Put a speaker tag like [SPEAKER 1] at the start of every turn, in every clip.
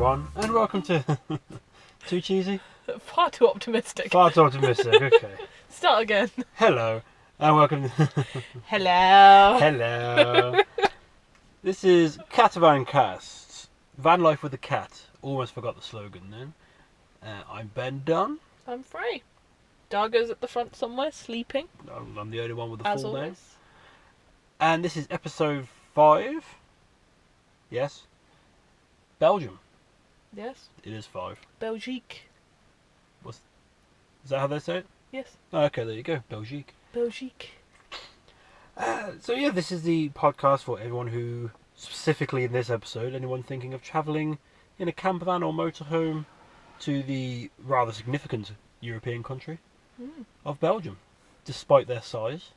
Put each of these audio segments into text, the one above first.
[SPEAKER 1] everyone, and welcome to... Too cheesy?
[SPEAKER 2] Far too optimistic.
[SPEAKER 1] Far too optimistic, okay.
[SPEAKER 2] Start again.
[SPEAKER 1] Hello, and welcome to...
[SPEAKER 2] Hello.
[SPEAKER 1] Hello. This is CatavanCast, van life with a cat. Almost forgot the slogan then. I'm Ben Dunn.
[SPEAKER 2] I'm free. Dargo's at the front somewhere, sleeping.
[SPEAKER 1] I'm the only one with the
[SPEAKER 2] As
[SPEAKER 1] full name.
[SPEAKER 2] always.
[SPEAKER 1] And this is episode 5. Yes. Belgium.
[SPEAKER 2] Yes.
[SPEAKER 1] It is 5.
[SPEAKER 2] Belgique.
[SPEAKER 1] Is that how they say it?
[SPEAKER 2] Yes.
[SPEAKER 1] Oh, okay, there you go. Belgique.
[SPEAKER 2] Belgique.
[SPEAKER 1] So yeah, this is the podcast for everyone who, specifically in this episode, anyone thinking of travelling in a campervan or motorhome to the rather significant European country of Belgium, despite their size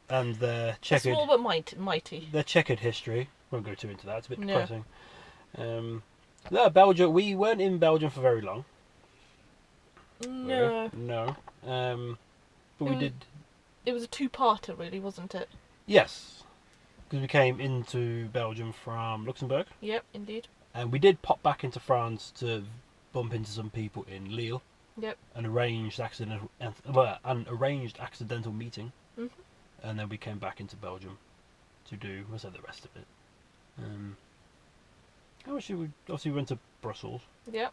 [SPEAKER 1] and their checkered,
[SPEAKER 2] Small but mighty.
[SPEAKER 1] their checkered history. Won't go too into that. It's a bit
[SPEAKER 2] Yeah.
[SPEAKER 1] depressing. No, Belgium. We weren't in Belgium for very long.
[SPEAKER 2] No.
[SPEAKER 1] No. But we did.
[SPEAKER 2] It was a two-parter, really, wasn't it?
[SPEAKER 1] Yes, because we came into Belgium from Luxembourg.
[SPEAKER 2] Yep, indeed.
[SPEAKER 1] And we did pop back into France to bump into some people in Lille.
[SPEAKER 2] Yep.
[SPEAKER 1] An arranged accidental meeting.
[SPEAKER 2] Mhm.
[SPEAKER 1] And then we came back into Belgium to do, what's that, the rest of it. Obviously we went to Brussels.
[SPEAKER 2] Yep.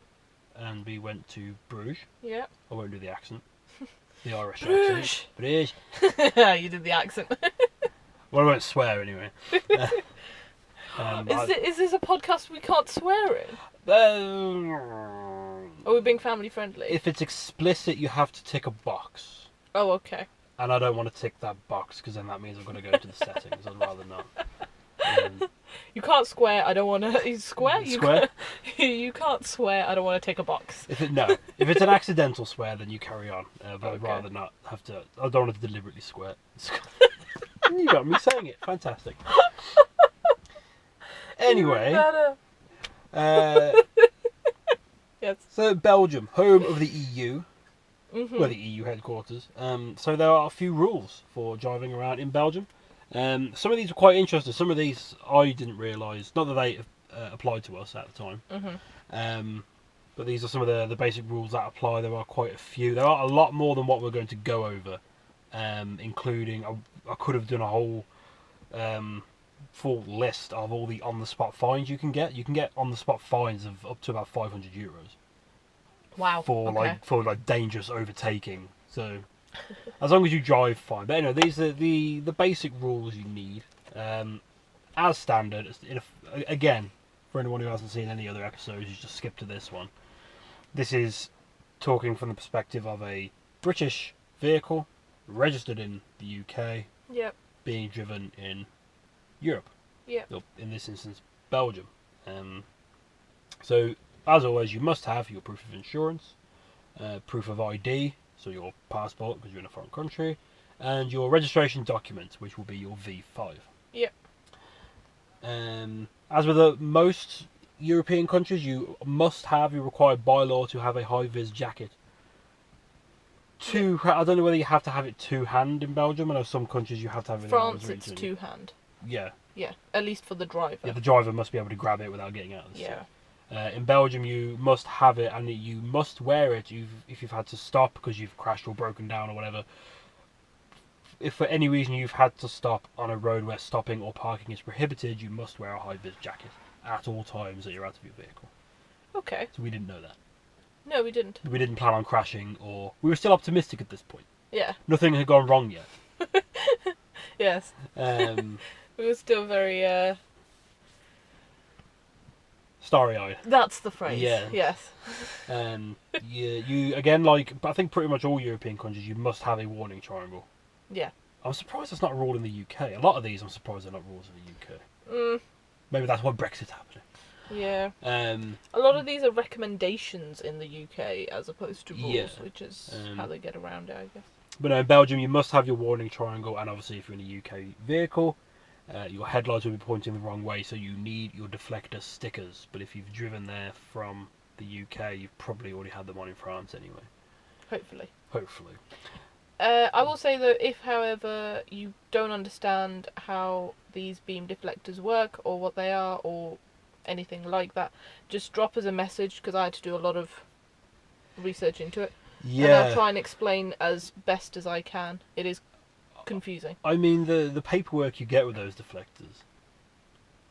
[SPEAKER 1] And we went to Bruges.
[SPEAKER 2] Yep.
[SPEAKER 1] I won't do the accent. The Irish
[SPEAKER 2] Bruges.
[SPEAKER 1] accent. Bruges.
[SPEAKER 2] You did the accent.
[SPEAKER 1] Well, I won't swear anyway.
[SPEAKER 2] Is this a podcast we can't swear in? Are we being family friendly?
[SPEAKER 1] If it's explicit, you have to tick a box.
[SPEAKER 2] Oh, okay.
[SPEAKER 1] And I don't want to tick that box because then that means I'm going to go to the settings. I'd rather not.
[SPEAKER 2] You can't swear. I don't want to swear.
[SPEAKER 1] Square?
[SPEAKER 2] You can't swear. I don't want to take a box.
[SPEAKER 1] If it's an accidental swear, then you carry on. But I'd
[SPEAKER 2] Okay.
[SPEAKER 1] rather not have to. I don't want to deliberately swear. You got me saying it. Fantastic. Anyway,
[SPEAKER 2] Yes.
[SPEAKER 1] so Belgium, home of the EU,
[SPEAKER 2] Mhm.
[SPEAKER 1] well, the EU headquarters. So there are a few rules for driving around in Belgium. Some of these are quite interesting. Some of these I didn't realise, not that they applied to us at the time.
[SPEAKER 2] Mhm.
[SPEAKER 1] But these are some of the basic rules that apply. There are quite a few. There are a lot more than what we're going to go over, including I could have done a whole full list of all the on-the-spot fines you can get. You can get on-the-spot fines of up to about €500
[SPEAKER 2] Wow.
[SPEAKER 1] for
[SPEAKER 2] okay.
[SPEAKER 1] dangerous overtaking. So as long as you drive fine. But anyway, these are the basic rules you need as standard. Again, for anyone who hasn't seen any other episodes, you just skip to this one. This is talking from the perspective of a British vehicle registered in the UK,
[SPEAKER 2] Yep.
[SPEAKER 1] being driven in Europe.
[SPEAKER 2] Yep.
[SPEAKER 1] Or in this instance, Belgium. So, as always, you must have your proof of insurance, proof of ID, so your passport because you're in a foreign country, and your registration document, which will be your V5.
[SPEAKER 2] Yep.
[SPEAKER 1] As with most European countries, you're required by law to have a high-vis jacket. I don't know whether you have to have it two-hand in Belgium. I know some countries you have to have it in
[SPEAKER 2] France,
[SPEAKER 1] arm's
[SPEAKER 2] it's
[SPEAKER 1] reach.
[SPEAKER 2] two-hand.
[SPEAKER 1] Yeah.
[SPEAKER 2] Yeah. At least for the driver.
[SPEAKER 1] Yeah, the driver must be able to grab it without getting out of the seat.
[SPEAKER 2] Yeah.
[SPEAKER 1] In Belgium, you must have it, and you must wear it if you've had to stop because you've crashed or broken down or whatever. If for any reason you've had to stop on a road where stopping or parking is prohibited, you must wear a high-vis jacket at all times that you're out of your vehicle.
[SPEAKER 2] Okay.
[SPEAKER 1] So we didn't know that.
[SPEAKER 2] No, we didn't.
[SPEAKER 1] We didn't plan on crashing, or we were still optimistic at this point.
[SPEAKER 2] Yeah.
[SPEAKER 1] Nothing had gone wrong yet.
[SPEAKER 2] Yes. We were still very.
[SPEAKER 1] Starry-eyed.
[SPEAKER 2] That's the phrase.
[SPEAKER 1] Yeah.
[SPEAKER 2] Yes.
[SPEAKER 1] You again, like I think pretty much all European countries, you must have a warning triangle.
[SPEAKER 2] Yeah.
[SPEAKER 1] I'm surprised that's not a rule in the UK. A lot of these, I'm surprised they're not rules in the UK. Maybe that's why Brexit's happening.
[SPEAKER 2] Yeah. A lot of these are recommendations in the UK as opposed to rules,
[SPEAKER 1] Yeah.
[SPEAKER 2] which is how they get around it, I guess.
[SPEAKER 1] But no, in Belgium, you must have your warning triangle, and obviously, if you're in a UK vehicle, your headlights will be pointing the wrong way, so you need your deflector stickers. But if you've driven there from the UK, you've probably already had them on in France anyway.
[SPEAKER 2] Hopefully.
[SPEAKER 1] Hopefully.
[SPEAKER 2] I will say that if, however, you don't understand how these beam deflectors work or what they are or anything like that, just drop us a message, because I had to do a lot of research into it. And I'll try and explain as best as I can. It is confusing.
[SPEAKER 1] I mean, the paperwork you get with those deflectors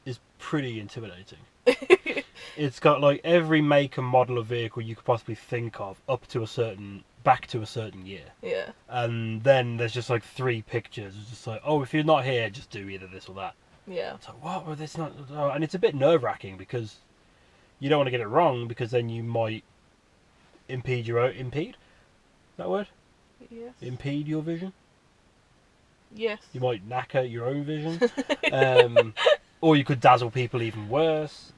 [SPEAKER 1] is pretty intimidating. It's got like every make and model of vehicle you could possibly think of back to a certain year.
[SPEAKER 2] Yeah.
[SPEAKER 1] And then there's just like 3 pictures. It's just like, oh, if you're not here, just do either this or that.
[SPEAKER 2] Yeah.
[SPEAKER 1] It's like, what? Well, this not. Oh. And it's a bit nerve-wracking because you don't want to get it wrong, because then you might impede that word?
[SPEAKER 2] Yes.
[SPEAKER 1] Impede your vision?
[SPEAKER 2] Yes.
[SPEAKER 1] You might knacker your own vision. Or you could dazzle people even worse.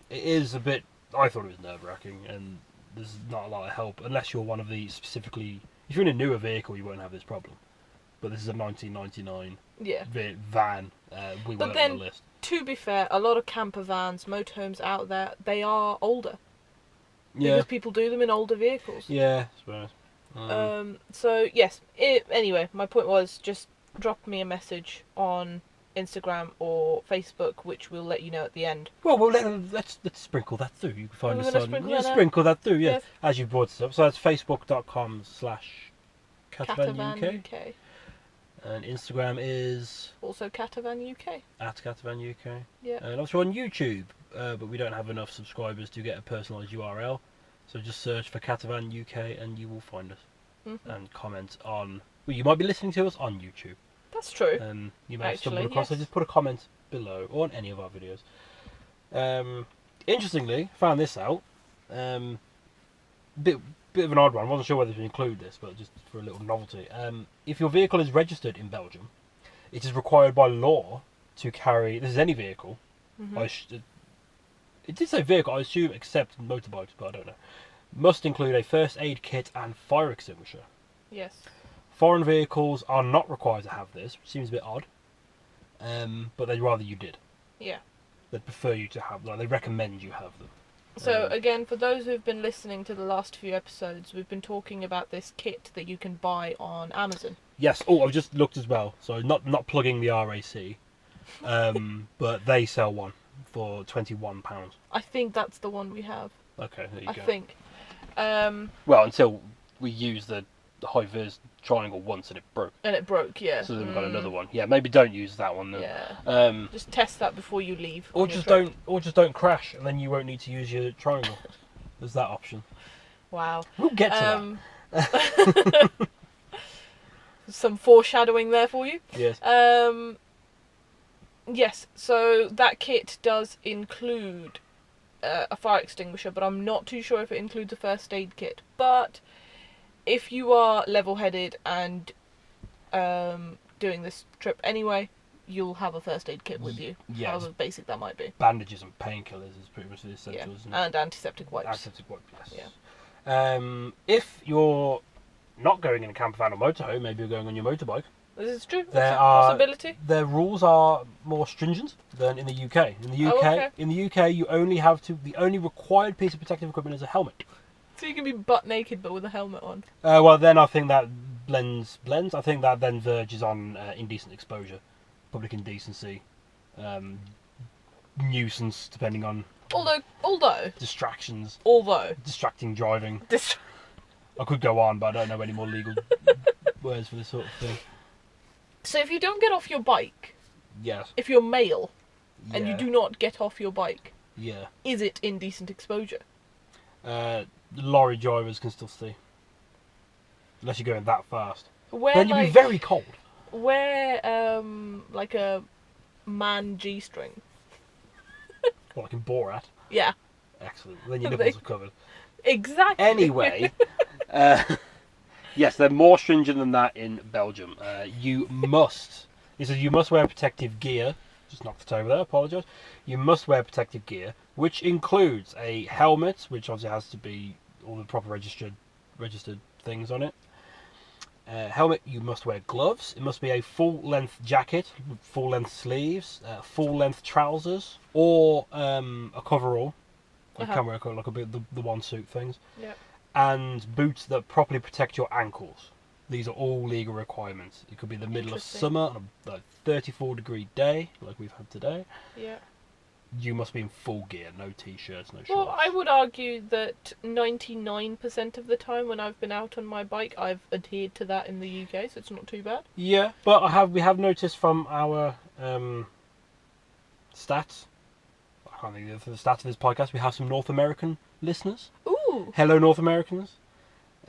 [SPEAKER 1] It is a bit... I thought it was nerve-wracking, and there's not a lot of help, unless you're one of the specifically... If you're in a newer vehicle, you won't have this problem. But this is a 1999 van. We weren't on the list.
[SPEAKER 2] To be fair, a lot of camper vans, motorhomes out there, they are older.
[SPEAKER 1] Yeah.
[SPEAKER 2] Because people do them in older vehicles.
[SPEAKER 1] Yeah, I suppose.
[SPEAKER 2] So, yes. Anyway, my point was, just drop me a message on Instagram or Facebook, which we'll let you know at the end.
[SPEAKER 1] Well, let's sprinkle that through. You can find us on...
[SPEAKER 2] Sprinkle
[SPEAKER 1] that through, yeah. Yes. As you brought this up. So that's facebook.com/Catavan UK. And Instagram is...
[SPEAKER 2] Also Catavan UK.
[SPEAKER 1] At Catavan UK.
[SPEAKER 2] Yeah.
[SPEAKER 1] And also on YouTube. But we don't have enough subscribers to get a personalised URL. So just search for Catavan UK and you will find us. Mm-hmm. And comment on... Well, you might be listening to us on YouTube.
[SPEAKER 2] That's true.
[SPEAKER 1] You may have stumbled across it. Just put a comment below or on any of our videos. Interestingly, found this out. Bit of an odd one. I wasn't sure whether to include this, but just for a little novelty. If your vehicle is registered in Belgium, it is required by law to carry... This is any vehicle. Mm-hmm. It did say vehicle, I assume, except motorbikes, but I don't know. Must include a first aid kit and fire extinguisher.
[SPEAKER 2] Yes.
[SPEAKER 1] Foreign vehicles are not required to have this, which seems a bit odd. But they'd rather you did.
[SPEAKER 2] Yeah.
[SPEAKER 1] They'd prefer you to have them. They recommend you have them.
[SPEAKER 2] So, again, for those who've been listening to the last few episodes, we've been talking about this kit that you can buy on Amazon.
[SPEAKER 1] Yes. Oh, I've just looked as well. So, not plugging the RAC. But they sell one for £21.
[SPEAKER 2] I think that's the one we have.
[SPEAKER 1] Okay, there you go.
[SPEAKER 2] I think.
[SPEAKER 1] Well, until we use the high-vis triangle once and it broke.
[SPEAKER 2] And it broke, yeah.
[SPEAKER 1] So then we've got another one. Yeah, maybe don't use that one then.
[SPEAKER 2] Yeah. Just test that before you leave.
[SPEAKER 1] Or just don't crash, and then you won't need to use your triangle. There's that option.
[SPEAKER 2] Wow.
[SPEAKER 1] We'll get to that.
[SPEAKER 2] Some foreshadowing there for you.
[SPEAKER 1] Yes.
[SPEAKER 2] Yes, so that kit does include a fire extinguisher, but I'm not too sure if it includes a first aid kit. But if you are level-headed and doing this trip anyway, you'll have a first aid kit with you.
[SPEAKER 1] Yes.
[SPEAKER 2] However basic that might be.
[SPEAKER 1] Bandages and painkillers is pretty much the essential, isn't it?
[SPEAKER 2] And antiseptic wipes.
[SPEAKER 1] Antiseptic wipes, yes. Yeah. If you're not going in a camper van or motorhome, maybe you're going on your motorbike.
[SPEAKER 2] This is true. That's a possibility.
[SPEAKER 1] Their rules are more stringent than in the UK. In the UK, you only have to... The only required piece of protective equipment is a helmet.
[SPEAKER 2] So you can be butt naked but with a helmet on.
[SPEAKER 1] Well, then I think that blends. I think that then verges on indecent exposure, public indecency, nuisance, depending on...
[SPEAKER 2] Although...
[SPEAKER 1] Distractions. Distracting driving. I could go on, but I don't know any more legal words for this sort of thing.
[SPEAKER 2] So if you don't get off your bike...
[SPEAKER 1] Yes.
[SPEAKER 2] If you're male, and you do not get off your bike...
[SPEAKER 1] Yeah.
[SPEAKER 2] Is it indecent exposure?
[SPEAKER 1] Lorry drivers can still see. Unless you're going that fast.
[SPEAKER 2] Then
[SPEAKER 1] you'd be very cold.
[SPEAKER 2] Wear, like a man G-string.
[SPEAKER 1] Well, like in Borat.
[SPEAKER 2] Yeah.
[SPEAKER 1] Excellent. Then your nipples are covered.
[SPEAKER 2] Exactly.
[SPEAKER 1] Anyway, yes, they're more stringent than that in Belgium. You must wear protective gear. Just knocked it over there, apologise. You must wear protective gear, which includes a helmet, which obviously has to be all the proper registered things on it. Helmet, you must wear gloves. It must be a full-length jacket, full-length sleeves, full-length trousers, or a coverall. You can wear like a bit the one-suit things.
[SPEAKER 2] Yep.
[SPEAKER 1] And boots that properly protect your ankles. These are all legal requirements. It could be the middle of summer on a 34-degree day, like we've had today.
[SPEAKER 2] Yeah.
[SPEAKER 1] you must be in full gear, no t-shirts, no shorts.
[SPEAKER 2] Well, I would argue that 99% of the time when I've been out on my bike, I've adhered to that in the UK, so it's not too bad.
[SPEAKER 1] Yeah, but we have noticed from our stats, I can't think of the stats of this podcast, we have some North American listeners.
[SPEAKER 2] Ooh!
[SPEAKER 1] Hello, North Americans.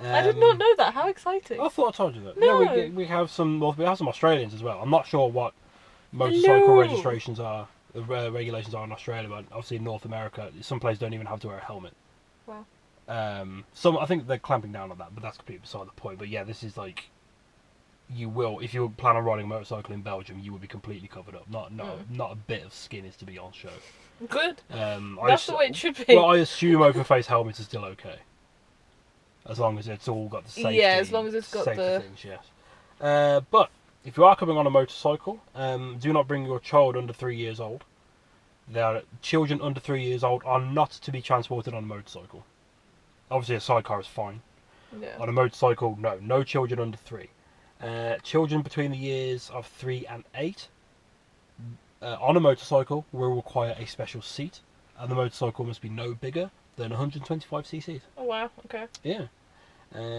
[SPEAKER 2] I did not know that. How exciting!
[SPEAKER 1] I thought I told you that.
[SPEAKER 2] No.
[SPEAKER 1] We have some Australians as well. I'm not sure what motorcycle registrations are, regulations are in Australia, but obviously in North America, some places don't even have to wear a helmet.
[SPEAKER 2] Wow.
[SPEAKER 1] I think they're clamping down on that, but that's completely beside the point. But yeah, this is like, you will, if you plan on riding a motorcycle in Belgium, you will be completely covered up. Not a bit of skin is to be on show.
[SPEAKER 2] Good. That's the way it should be.
[SPEAKER 1] Well, I assume open face helmets are still okay, as long as it's all got the safety.
[SPEAKER 2] Yeah, as long as it's got the
[SPEAKER 1] things, yes. But if you are coming on a motorcycle, do not bring your child under 3 years old. Children under 3 years old are not to be transported on a motorcycle. Obviously, a sidecar is fine.
[SPEAKER 2] Yeah.
[SPEAKER 1] On a motorcycle, no children under 3. Children between the years of 3 and 8 on a motorcycle will require a special seat, and the motorcycle must be no bigger than 125 cc's.
[SPEAKER 2] Oh wow, okay.
[SPEAKER 1] Yeah.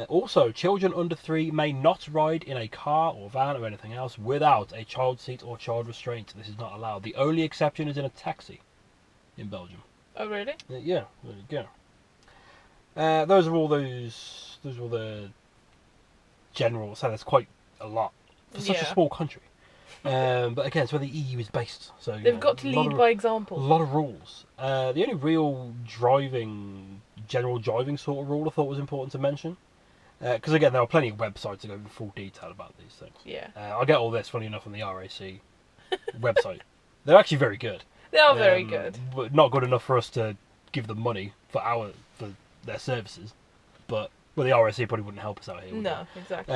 [SPEAKER 1] Also, children under 3 may not ride in a car or van or anything else without a child seat or child restraint. This is not allowed. The only exception is in a taxi in Belgium.
[SPEAKER 2] Oh really?
[SPEAKER 1] Yeah, there you go. Those are all the general. So that's quite a lot for such a small country. But again, it's where the EU is based. So
[SPEAKER 2] they've got to lead by example.
[SPEAKER 1] A lot of rules. The only real general driving sort of rule I thought was important to mention, because again, there are plenty of websites that go in full detail about these things.
[SPEAKER 2] Yeah.
[SPEAKER 1] I get all this, funny enough, on the RAC website. They're actually very good.
[SPEAKER 2] They are very good.
[SPEAKER 1] But not good enough for us to give them money for their services. But the RAC probably wouldn't help us out here.
[SPEAKER 2] No, exactly.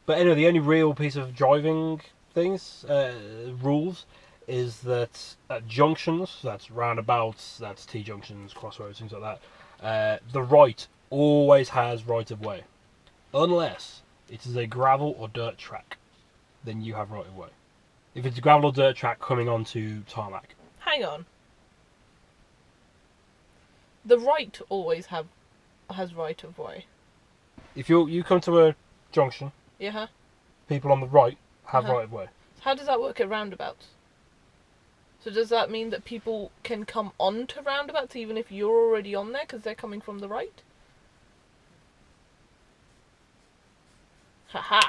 [SPEAKER 1] But anyway, the only real piece of driving rules is that at junctions, that's roundabouts, that's T-junctions, crossroads, things like that, the right always has right of way. Unless it is a gravel or dirt track, then you have right of way. If it's a gravel or dirt track coming onto tarmac.
[SPEAKER 2] Hang on. The right always has right of way.
[SPEAKER 1] If you come to a junction,
[SPEAKER 2] Yeah.
[SPEAKER 1] people on the right have right of way.
[SPEAKER 2] How does that work at roundabouts? So does that mean that people can come onto roundabouts even if you're already on there because they're coming from the right? Haha.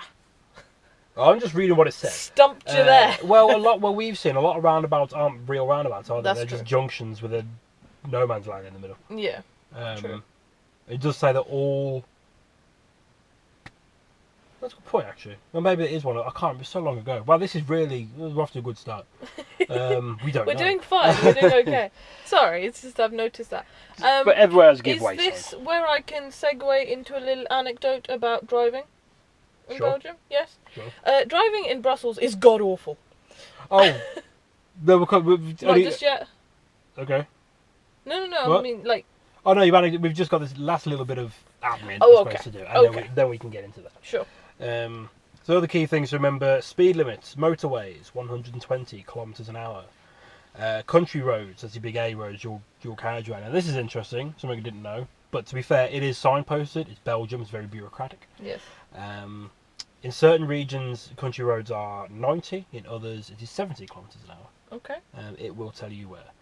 [SPEAKER 1] I'm just reading what it says.
[SPEAKER 2] Stumped you there.
[SPEAKER 1] Well, we've seen a lot of roundabouts aren't real roundabouts, are they?
[SPEAKER 2] That's
[SPEAKER 1] They're
[SPEAKER 2] true.
[SPEAKER 1] just junctions with a no man's land in the middle.
[SPEAKER 2] Yeah. True.
[SPEAKER 1] It does say that all. That's a good point, actually. Well, maybe it is one. I can't remember. So long ago. Well, we're off to a good start. We don't know.
[SPEAKER 2] We're doing fine. We're doing okay. Sorry, it's just I've noticed that.
[SPEAKER 1] But everywhere has giveaway.
[SPEAKER 2] Is this where I can segue into a little anecdote about driving in Belgium? Yes.
[SPEAKER 1] Sure.
[SPEAKER 2] Driving in Brussels is god awful.
[SPEAKER 1] Oh. No,
[SPEAKER 2] Not just yet.
[SPEAKER 1] Okay.
[SPEAKER 2] No.
[SPEAKER 1] What?
[SPEAKER 2] I mean, like.
[SPEAKER 1] Oh no, we've just got this last little bit of admin
[SPEAKER 2] Oh,
[SPEAKER 1] we're
[SPEAKER 2] okay.
[SPEAKER 1] supposed to do, and then we can get into that.
[SPEAKER 2] Sure.
[SPEAKER 1] So other key things to remember: speed limits, motorways, 120 kilometers an hour. Country roads, that's your big A roads, your carriageway. Now this is interesting, something I didn't know. But to be fair, it is signposted. It's Belgium. It's very bureaucratic.
[SPEAKER 2] Yes.
[SPEAKER 1] In certain regions, country roads are 90. In others, it is 70 kilometers an hour.
[SPEAKER 2] Okay.
[SPEAKER 1] It will tell you where.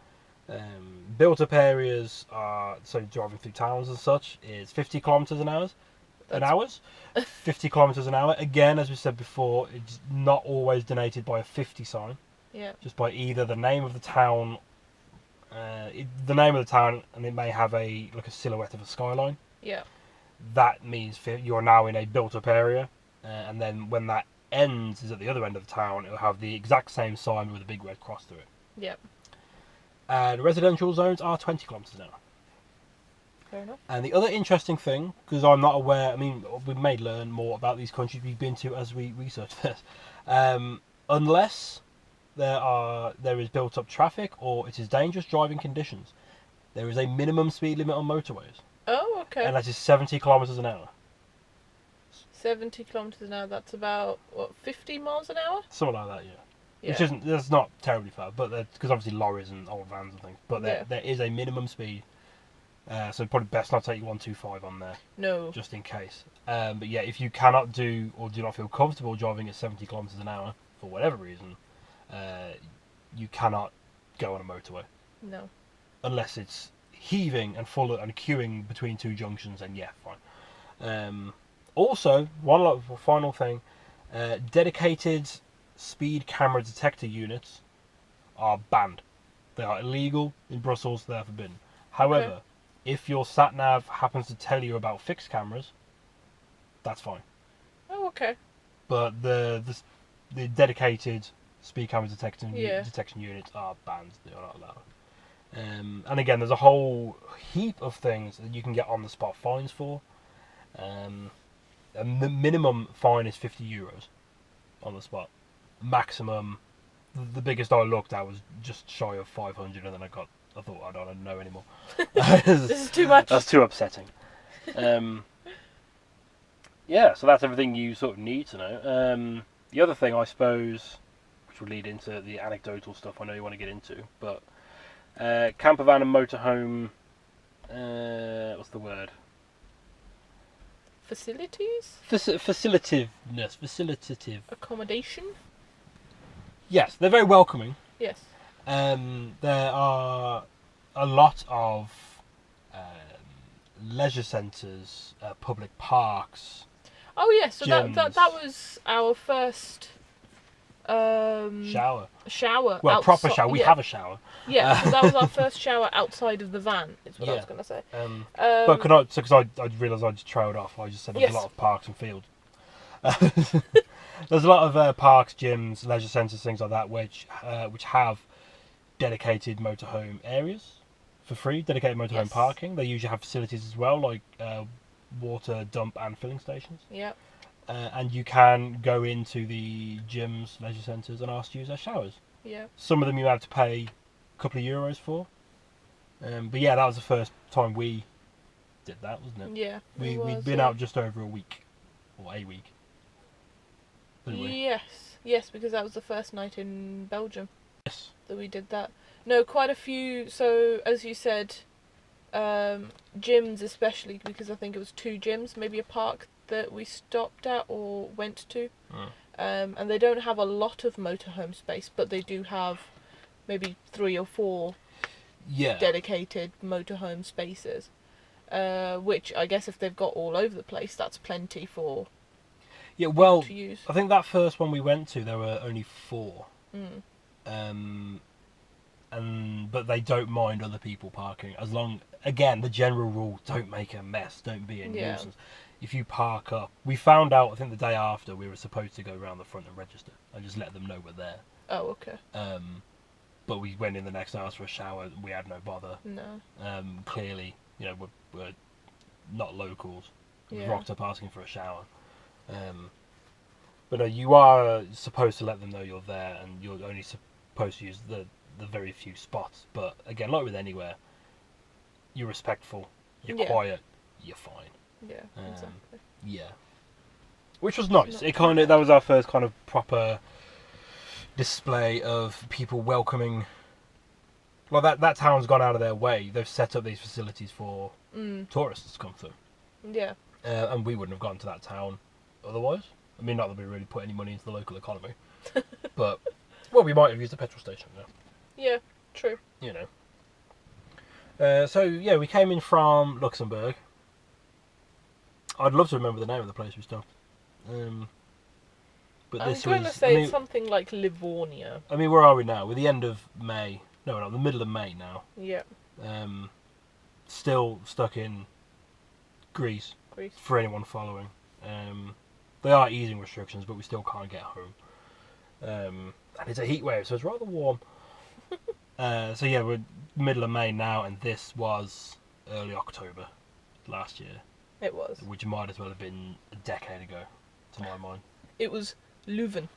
[SPEAKER 1] Built-up areas are, so driving through towns and such, is 50 kilometers an hour. 50 kilometers an hour. Again, as we said before, it's not always denoted by a 50 sign.
[SPEAKER 2] Yeah.
[SPEAKER 1] Just by either the name of the town, and it may have a silhouette of a skyline.
[SPEAKER 2] Yeah.
[SPEAKER 1] That means you're now in a built-up area, and then when that ends is at the other end of the town, it'll have the exact same sign with a big red cross through it.
[SPEAKER 2] Yep.
[SPEAKER 1] And residential zones are 20 kilometers an hour.
[SPEAKER 2] Fair enough.
[SPEAKER 1] And the other interesting thing, because I'm not aware, I mean, we may learn more about these countries we've been to as we research this, unless there is built-up traffic or it is dangerous driving conditions, there is a minimum speed limit on motorways.
[SPEAKER 2] Oh, okay.
[SPEAKER 1] And that is 70 kilometers an hour.
[SPEAKER 2] 70 kilometers an hour. That's about 50 miles an hour.
[SPEAKER 1] Something like that, yeah. which that's not terribly far, but because obviously lorries and old vans and things. But there is a minimum speed, so probably best not take 125 on there.
[SPEAKER 2] No.
[SPEAKER 1] Just in case. But yeah, if you cannot do or do not feel comfortable driving at 70 kilometers an hour for whatever reason, you cannot go on a motorway.
[SPEAKER 2] No.
[SPEAKER 1] Unless it's heaving and full and queuing between two junctions, and yeah, fine. Also, one final thing, dedicated speed camera detector units are banned. They are illegal in Brussels, they are forbidden. However, if your sat nav happens to tell you about fixed cameras, that's fine.
[SPEAKER 2] Oh, okay.
[SPEAKER 1] But the dedicated speed camera detection units are banned. They are not allowed. And again, there's a whole heap of things that you can get on the spot fines for. And the minimum fine is €50 on the spot. Maximum, the biggest I looked at was just shy of 500, and then I thought I don't know anymore.
[SPEAKER 2] This is too much.
[SPEAKER 1] That's too upsetting. Yeah, so that's everything you sort of need to know. The other thing, I suppose, which will lead into the anecdotal stuff I know you want to get into, but campervan and motorhome, what's the word?
[SPEAKER 2] Facilities?
[SPEAKER 1] Facilitative.
[SPEAKER 2] Accommodation?
[SPEAKER 1] Yes, they're very welcoming.
[SPEAKER 2] Yes.
[SPEAKER 1] There are a lot of leisure centres, public parks.
[SPEAKER 2] Oh yes, so
[SPEAKER 1] gyms.
[SPEAKER 2] that was our first
[SPEAKER 1] Shower.
[SPEAKER 2] Well,
[SPEAKER 1] proper shower. We have a shower.
[SPEAKER 2] Yeah, so that was our first shower outside of the van, is what I was going to say.
[SPEAKER 1] But because I realised I just trailed off, I just said there's a lot of parks and fields. There's a lot of parks, gyms, leisure centres, things like that, which have dedicated motorhome areas for free, dedicated motorhome parking. They usually have facilities as well, like water dump and filling stations.
[SPEAKER 2] Yeah.
[SPEAKER 1] And you can go into the gyms, leisure centres, and ask to use their showers.
[SPEAKER 2] Yeah.
[SPEAKER 1] Some of them you have to pay a couple of euros for. But yeah, that was the first time we did that, wasn't it?
[SPEAKER 2] Yeah.
[SPEAKER 1] We'd been out just over a week, or a week. Didn't we?
[SPEAKER 2] Yes, because that was the first night in Belgium.
[SPEAKER 1] Yes.
[SPEAKER 2] That we did that. No, quite a few. So as you said, gyms especially, because I think it was 2 gyms, maybe a park that we stopped at or went to. And they don't have a lot of motorhome space, but they do have maybe 3 or 4 dedicated motorhome spaces, which I guess if they've got all over the place, that's plenty for to use.
[SPEAKER 1] I think that first one we went to, there were only 4. But they don't mind other people parking, as long, again, the general rule, don't make a mess, don't be a nuisance. If you park up, we found out, I think the day after, we were supposed to go around the front and register and just let them know we're there.
[SPEAKER 2] Oh, okay.
[SPEAKER 1] But we went in the next hour for a shower, we had no bother.
[SPEAKER 2] No.
[SPEAKER 1] Clearly, we're not locals. We rocked up asking for a shower. But no, you are supposed to let them know you're there, and you're only supposed to use the very few spots. But again, like with anywhere, you're respectful, you're quiet, you're fine.
[SPEAKER 2] Yeah, exactly.
[SPEAKER 1] Yeah, which was nice. That was our first kind of proper display of people welcoming. Well, that town's gone out of their way. They've set up these facilities for tourists to come through.
[SPEAKER 2] Yeah.
[SPEAKER 1] And we wouldn't have gone to that town otherwise. I mean, not that we really put any money into the local economy, but we might have used a petrol station.
[SPEAKER 2] Yeah, true.
[SPEAKER 1] So yeah, we came in from Luxembourg. I'd love to remember the name of the place we stopped. But
[SPEAKER 2] I'm going to say it's something like Livonia.
[SPEAKER 1] I mean, where are we now? We're the end of May. No, we're not. The middle of May now.
[SPEAKER 2] Yeah.
[SPEAKER 1] Still stuck in Greece. For anyone following. They are easing restrictions, but we still can't get home. And it's a heat wave, so it's rather warm. So yeah, we're middle of May now, and this was early October last year.
[SPEAKER 2] It was.
[SPEAKER 1] Which might as well have been a decade ago, to my mind.
[SPEAKER 2] It was Leuven.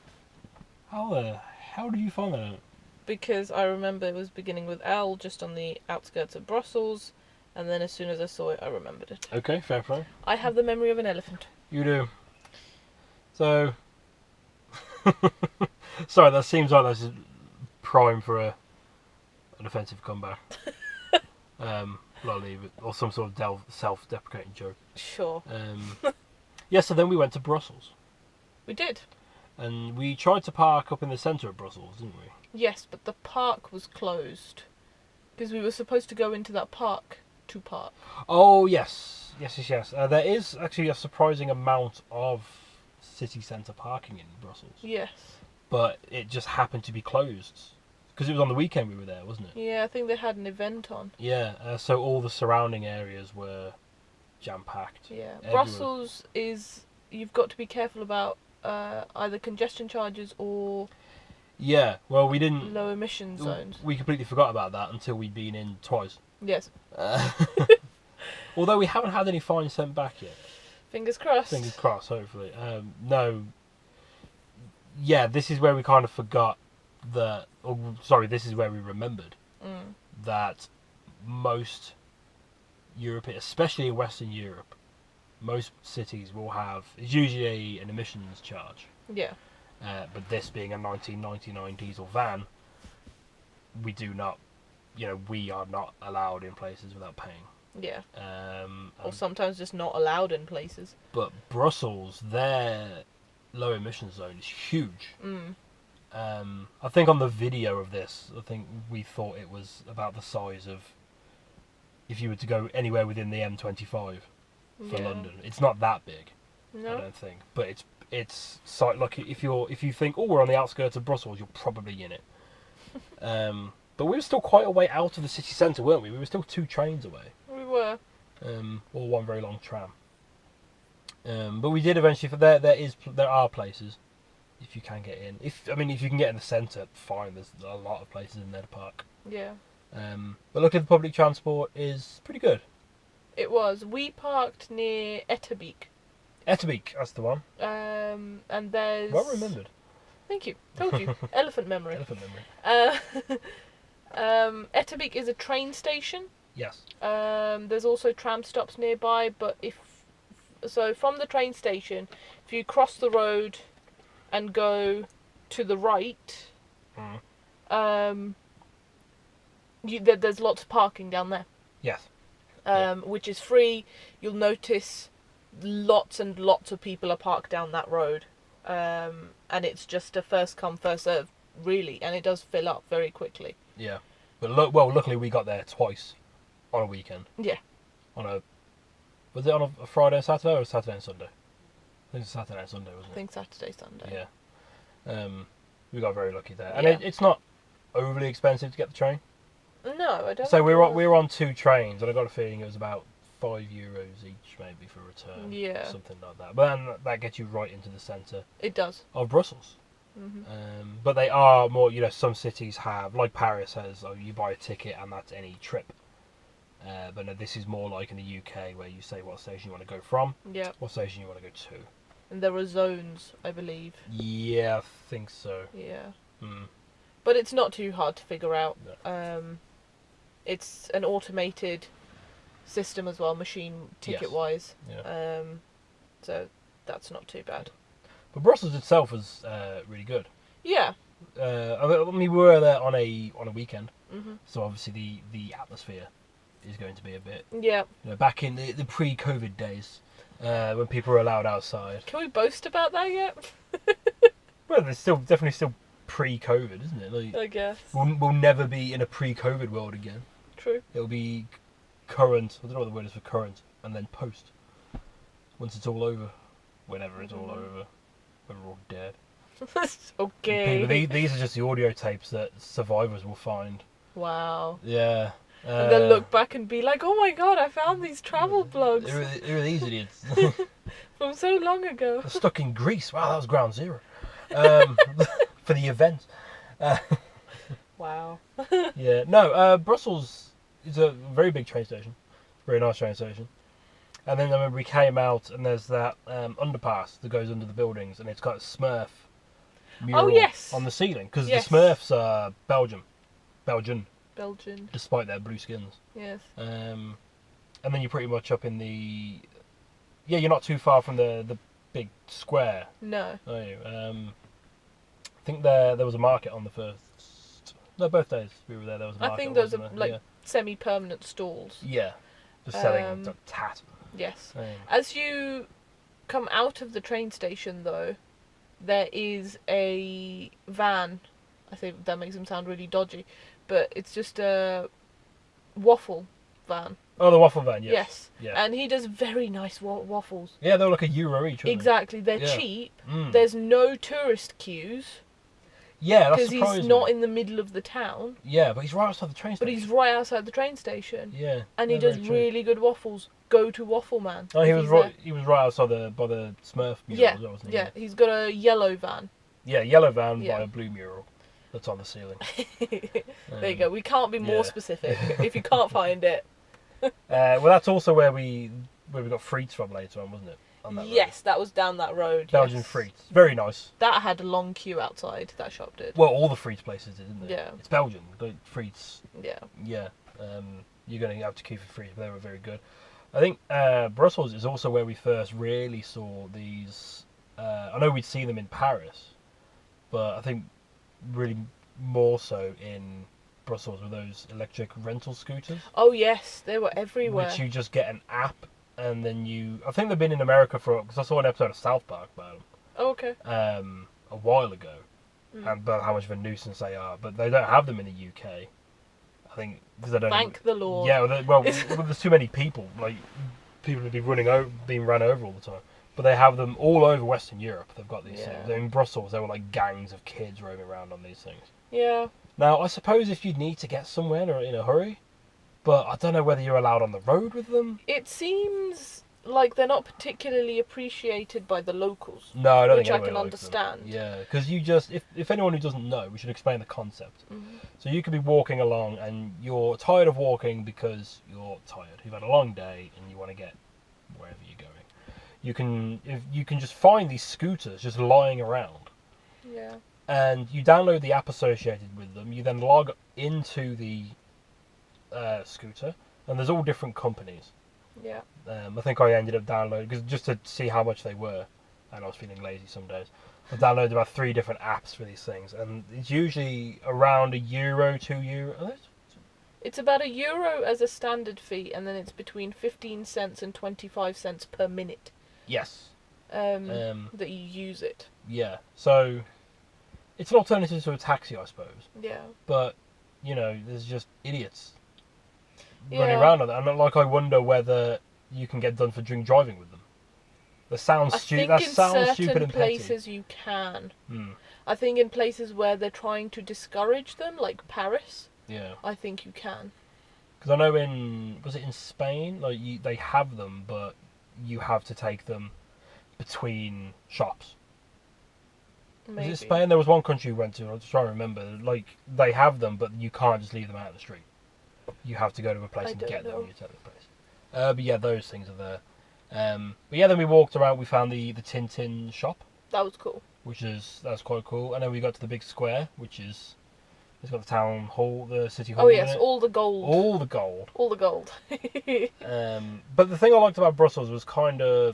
[SPEAKER 1] How did you find that out?
[SPEAKER 2] Because I remember it was beginning with L, just on the outskirts of Brussels, and then as soon as I saw it, I remembered it.
[SPEAKER 1] Okay, fair play.
[SPEAKER 2] I have the memory of an elephant.
[SPEAKER 1] You do. So, Sorry, that seems like that's prime for an offensive comeback. I'll leave it, or some sort of self-deprecating joke.
[SPEAKER 2] Sure.
[SPEAKER 1] Yeah, so then we went to Brussels.
[SPEAKER 2] We did.
[SPEAKER 1] And we tried to park up in the centre of Brussels, didn't we?
[SPEAKER 2] Yes, but the park was closed. Because we were supposed to go into that park to park.
[SPEAKER 1] Oh, yes. Yes. There is actually a surprising amount of city centre parking in Brussels.
[SPEAKER 2] Yes.
[SPEAKER 1] But it just happened to be closed. Because it was on the weekend we were there, wasn't it?
[SPEAKER 2] Yeah, I think they had an event on.
[SPEAKER 1] Yeah, so all the surrounding areas were jam-packed.
[SPEAKER 2] Yeah.
[SPEAKER 1] Everywhere.
[SPEAKER 2] Brussels is... You've got to be careful about either congestion charges or...
[SPEAKER 1] Yeah, well, we didn't...
[SPEAKER 2] Low emission zones.
[SPEAKER 1] We completely forgot about that until we'd been in twice.
[SPEAKER 2] Yes.
[SPEAKER 1] Although we haven't had any fines sent back yet.
[SPEAKER 2] Fingers crossed.
[SPEAKER 1] Fingers crossed, hopefully. No. Yeah, this is where we kind of forgot that... this is where we remembered that most Europe, especially in Western Europe, most cities will have... It's usually an emissions charge.
[SPEAKER 2] Yeah.
[SPEAKER 1] But this being a 1999 diesel van, we do not... we are not allowed in places without paying.
[SPEAKER 2] Yeah. Or sometimes just not allowed in places.
[SPEAKER 1] But Brussels, their low emission zone is huge. I think on the video of this, I think we thought it was about the size of if you were to go anywhere within the M25 for London. It's not that big,
[SPEAKER 2] No.
[SPEAKER 1] I don't think. But it's like if you think, oh, we're on the outskirts of Brussels, you're probably in it. But we were still quite a way out of the city centre, weren't we? We were still 2 trains away.
[SPEAKER 2] We were.
[SPEAKER 1] Or one very long tram. But we did eventually. There are places if you can get in. If you can get in the centre, fine. There's a lot of places in there to park.
[SPEAKER 2] Yeah.
[SPEAKER 1] But luckily the public transport is pretty good.
[SPEAKER 2] It was. We parked near Etterbeek.
[SPEAKER 1] Etterbeek, that's the one.
[SPEAKER 2] And there's...
[SPEAKER 1] Well remembered.
[SPEAKER 2] Thank you. Told you. Elephant memory.
[SPEAKER 1] Elephant memory.
[SPEAKER 2] Etterbeek is a train station.
[SPEAKER 1] Yes.
[SPEAKER 2] There's also tram stops nearby, but from the train station, if you cross the road and go to the right, there's lots of parking down there.
[SPEAKER 1] Yes.
[SPEAKER 2] Which is free. You'll notice lots and lots of people are parked down that road, and it's just a first come first serve, really, and it does fill up very quickly.
[SPEAKER 1] Yeah, but luckily we got there twice on a weekend.
[SPEAKER 2] Yeah.
[SPEAKER 1] Was it on a Friday and Saturday or a Saturday and Sunday? I think it's Saturday and Sunday, wasn't it?
[SPEAKER 2] I think Saturday, Sunday.
[SPEAKER 1] Yeah. We got very lucky there, and
[SPEAKER 2] Yeah.
[SPEAKER 1] it's not overly expensive to get the train.
[SPEAKER 2] No, I don't.
[SPEAKER 1] So we were on 2 trains, and I got a feeling it was about €5 each, maybe, for return.
[SPEAKER 2] Yeah.
[SPEAKER 1] Something like that. But then that gets you right into the centre
[SPEAKER 2] It does.
[SPEAKER 1] of Brussels. But they are more, some cities have, like Paris has, you buy a ticket and that's any trip. But no, this is more like in the UK where you say what station you want to go from,
[SPEAKER 2] Yeah.
[SPEAKER 1] what station you want to go to.
[SPEAKER 2] And there are zones, I believe.
[SPEAKER 1] Yeah, I think so.
[SPEAKER 2] Yeah.
[SPEAKER 1] Mm.
[SPEAKER 2] But it's not too hard to figure out.
[SPEAKER 1] No.
[SPEAKER 2] It's an automated system as well, machine ticket-wise.
[SPEAKER 1] Yeah.
[SPEAKER 2] So that's not too bad.
[SPEAKER 1] But Brussels itself was really good.
[SPEAKER 2] Yeah.
[SPEAKER 1] We were there on a weekend,
[SPEAKER 2] Mhm.
[SPEAKER 1] so obviously the atmosphere is going to be a bit.
[SPEAKER 2] Yeah.
[SPEAKER 1] Back in the pre-COVID days, when people were allowed outside.
[SPEAKER 2] Can we boast about that yet?
[SPEAKER 1] Well, there's definitely still pre-COVID, isn't it? Like,
[SPEAKER 2] I guess.
[SPEAKER 1] we'll never be in a pre-COVID world again.
[SPEAKER 2] True.
[SPEAKER 1] It'll be current. I don't know what the word is for current, and then post. Once it's all over, whenever it's all over, when we're all dead.
[SPEAKER 2] Okay.
[SPEAKER 1] These are just the audio tapes that survivors will find.
[SPEAKER 2] Wow.
[SPEAKER 1] Yeah.
[SPEAKER 2] And then look back and be like, oh my god, I found these travel blogs
[SPEAKER 1] Who are these idiots?
[SPEAKER 2] from so long ago.
[SPEAKER 1] They're stuck in Greece. Wow, that was ground zero. For the event.
[SPEAKER 2] Wow.
[SPEAKER 1] Yeah. No, Brussels is a very big train station. Very nice train station. And then I remember we came out and there's that underpass that goes under the buildings and it's got a Smurf mural on the ceiling. Because the Smurfs are Belgian, despite their blue skins.
[SPEAKER 2] Yes.
[SPEAKER 1] And then you're pretty much up in the... Yeah, you're not too far from the big square.
[SPEAKER 2] No.
[SPEAKER 1] Are you? I think there was a market on the first. No, both days we were there. There was a market.
[SPEAKER 2] I think those are
[SPEAKER 1] wasn't there?
[SPEAKER 2] like semi-permanent stalls.
[SPEAKER 1] Yeah, just selling
[SPEAKER 2] Um,
[SPEAKER 1] tat.
[SPEAKER 2] Yes.
[SPEAKER 1] Um,
[SPEAKER 2] As you come out of the train station, though, there is a van. I think that makes him sound really dodgy, but it's just a waffle van.
[SPEAKER 1] oh, the waffle van. Yes.
[SPEAKER 2] Yes.
[SPEAKER 1] Yeah.
[SPEAKER 2] And he does very nice waffles.
[SPEAKER 1] Yeah, they were like €1 each. Weren't
[SPEAKER 2] Exactly. They're
[SPEAKER 1] Yeah.
[SPEAKER 2] cheap.
[SPEAKER 1] Mm.
[SPEAKER 2] There's no tourist queues
[SPEAKER 1] Yeah, that's
[SPEAKER 2] because he's
[SPEAKER 1] surprising.
[SPEAKER 2] not in the middle of the town,
[SPEAKER 1] Yeah, but he's right outside the train
[SPEAKER 2] but
[SPEAKER 1] station.
[SPEAKER 2] he's right outside the train station.
[SPEAKER 1] Yeah.
[SPEAKER 2] And he
[SPEAKER 1] yeah,
[SPEAKER 2] does
[SPEAKER 1] very true.
[SPEAKER 2] really good waffles. Go to Waffle Man.
[SPEAKER 1] Oh, he
[SPEAKER 2] if
[SPEAKER 1] was
[SPEAKER 2] he's
[SPEAKER 1] right.
[SPEAKER 2] there.
[SPEAKER 1] He was right outside by the Smurf mural.
[SPEAKER 2] Yeah,
[SPEAKER 1] as well, wasn't he?
[SPEAKER 2] yeah. He's got a yellow van.
[SPEAKER 1] Yeah, yellow van
[SPEAKER 2] Yeah.
[SPEAKER 1] by a blue mural that's on the ceiling.
[SPEAKER 2] There you go. We can't be more
[SPEAKER 1] yeah.
[SPEAKER 2] specific if you can't find it.
[SPEAKER 1] Well, that's also where we got frites from later on, wasn't it? On that road.
[SPEAKER 2] Yes, that was down that road.
[SPEAKER 1] Belgian
[SPEAKER 2] yes.
[SPEAKER 1] frites, very nice.
[SPEAKER 2] That had a long queue outside. That shop did.
[SPEAKER 1] Well, all the frites places did, didn't they?
[SPEAKER 2] Yeah.
[SPEAKER 1] It's Belgian. Like, frites.
[SPEAKER 2] Yeah.
[SPEAKER 1] Yeah. You're going to have to queue for frites, but they were very good. I think Brussels is also where we first really saw these. I know we'd seen them in Paris, but I think really more so in Brussels with those electric rental scooters.
[SPEAKER 2] Oh yes, they were everywhere.
[SPEAKER 1] Which you just get an app, and then I think they've been in America because I saw an episode of South Park about them
[SPEAKER 2] Oh, okay.
[SPEAKER 1] a while ago, and about how much of a nuisance they are. But they don't have them in the UK. I think because they don't.
[SPEAKER 2] Thank the Lord.
[SPEAKER 1] Yeah, well, there's too many people. Like people would be being run over all the time. But they have them all over Western Europe. They've got these things. In Brussels, there were like gangs of kids roaming around on these things.
[SPEAKER 2] Yeah.
[SPEAKER 1] Now, I suppose if you need to get somewhere in a hurry, but I don't know whether you're allowed on the road with them.
[SPEAKER 2] It seems like they're not particularly appreciated by the locals.
[SPEAKER 1] No, I don't
[SPEAKER 2] which
[SPEAKER 1] think
[SPEAKER 2] I can
[SPEAKER 1] anyone likes them.
[SPEAKER 2] understand.
[SPEAKER 1] Yeah, because you just if anyone who doesn't know, we should explain the concept.
[SPEAKER 2] Mm-hmm.
[SPEAKER 1] So you could be walking along and you're tired of walking because you're tired. You've had a long day and you want to get wherever you're going. You can just find these scooters just lying around.
[SPEAKER 2] Yeah.
[SPEAKER 1] And you download the app associated with them. You then log into the scooter, and there's all different companies.
[SPEAKER 2] Yeah.
[SPEAKER 1] I think I ended up downloading just to see how much they were, and I was feeling lazy some days. I downloaded about 3 different apps for these things, and it's usually around €1, €2.
[SPEAKER 2] It's about €1 as a standard fee, and then it's between 15 cents and 25 cents per minute.
[SPEAKER 1] Yes.
[SPEAKER 2] That you use it.
[SPEAKER 1] Yeah. So it's an alternative to a taxi, I suppose.
[SPEAKER 2] Yeah.
[SPEAKER 1] But there's just idiots
[SPEAKER 2] Yeah.
[SPEAKER 1] running around on that. And I wonder whether you can get done for drink driving with them. That sounds
[SPEAKER 2] I
[SPEAKER 1] stupid.
[SPEAKER 2] think
[SPEAKER 1] That
[SPEAKER 2] in
[SPEAKER 1] sounds
[SPEAKER 2] certain
[SPEAKER 1] stupid and petty.
[SPEAKER 2] places you can.
[SPEAKER 1] Hmm.
[SPEAKER 2] I think in places where they're trying to discourage them, like Paris,
[SPEAKER 1] Yeah.
[SPEAKER 2] I think you can.
[SPEAKER 1] Because I know was it in Spain? Like they have them, but you have to take them between shops.
[SPEAKER 2] Maybe.
[SPEAKER 1] Was it Spain? There was one country we went to. I was trying to remember. Like they have them, but you can't just leave them out in the street. You have to go to a place and get them when you take the place. But yeah, those things are there. But yeah, then we walked around. We found the Tintin shop,
[SPEAKER 2] That was cool.
[SPEAKER 1] that's quite cool. And then we got to the big square, it's got the town hall, the city hall.
[SPEAKER 2] Oh
[SPEAKER 1] in
[SPEAKER 2] yes,
[SPEAKER 1] it.
[SPEAKER 2] all the gold.
[SPEAKER 1] All the gold.
[SPEAKER 2] All the gold.
[SPEAKER 1] But the thing I liked about Brussels was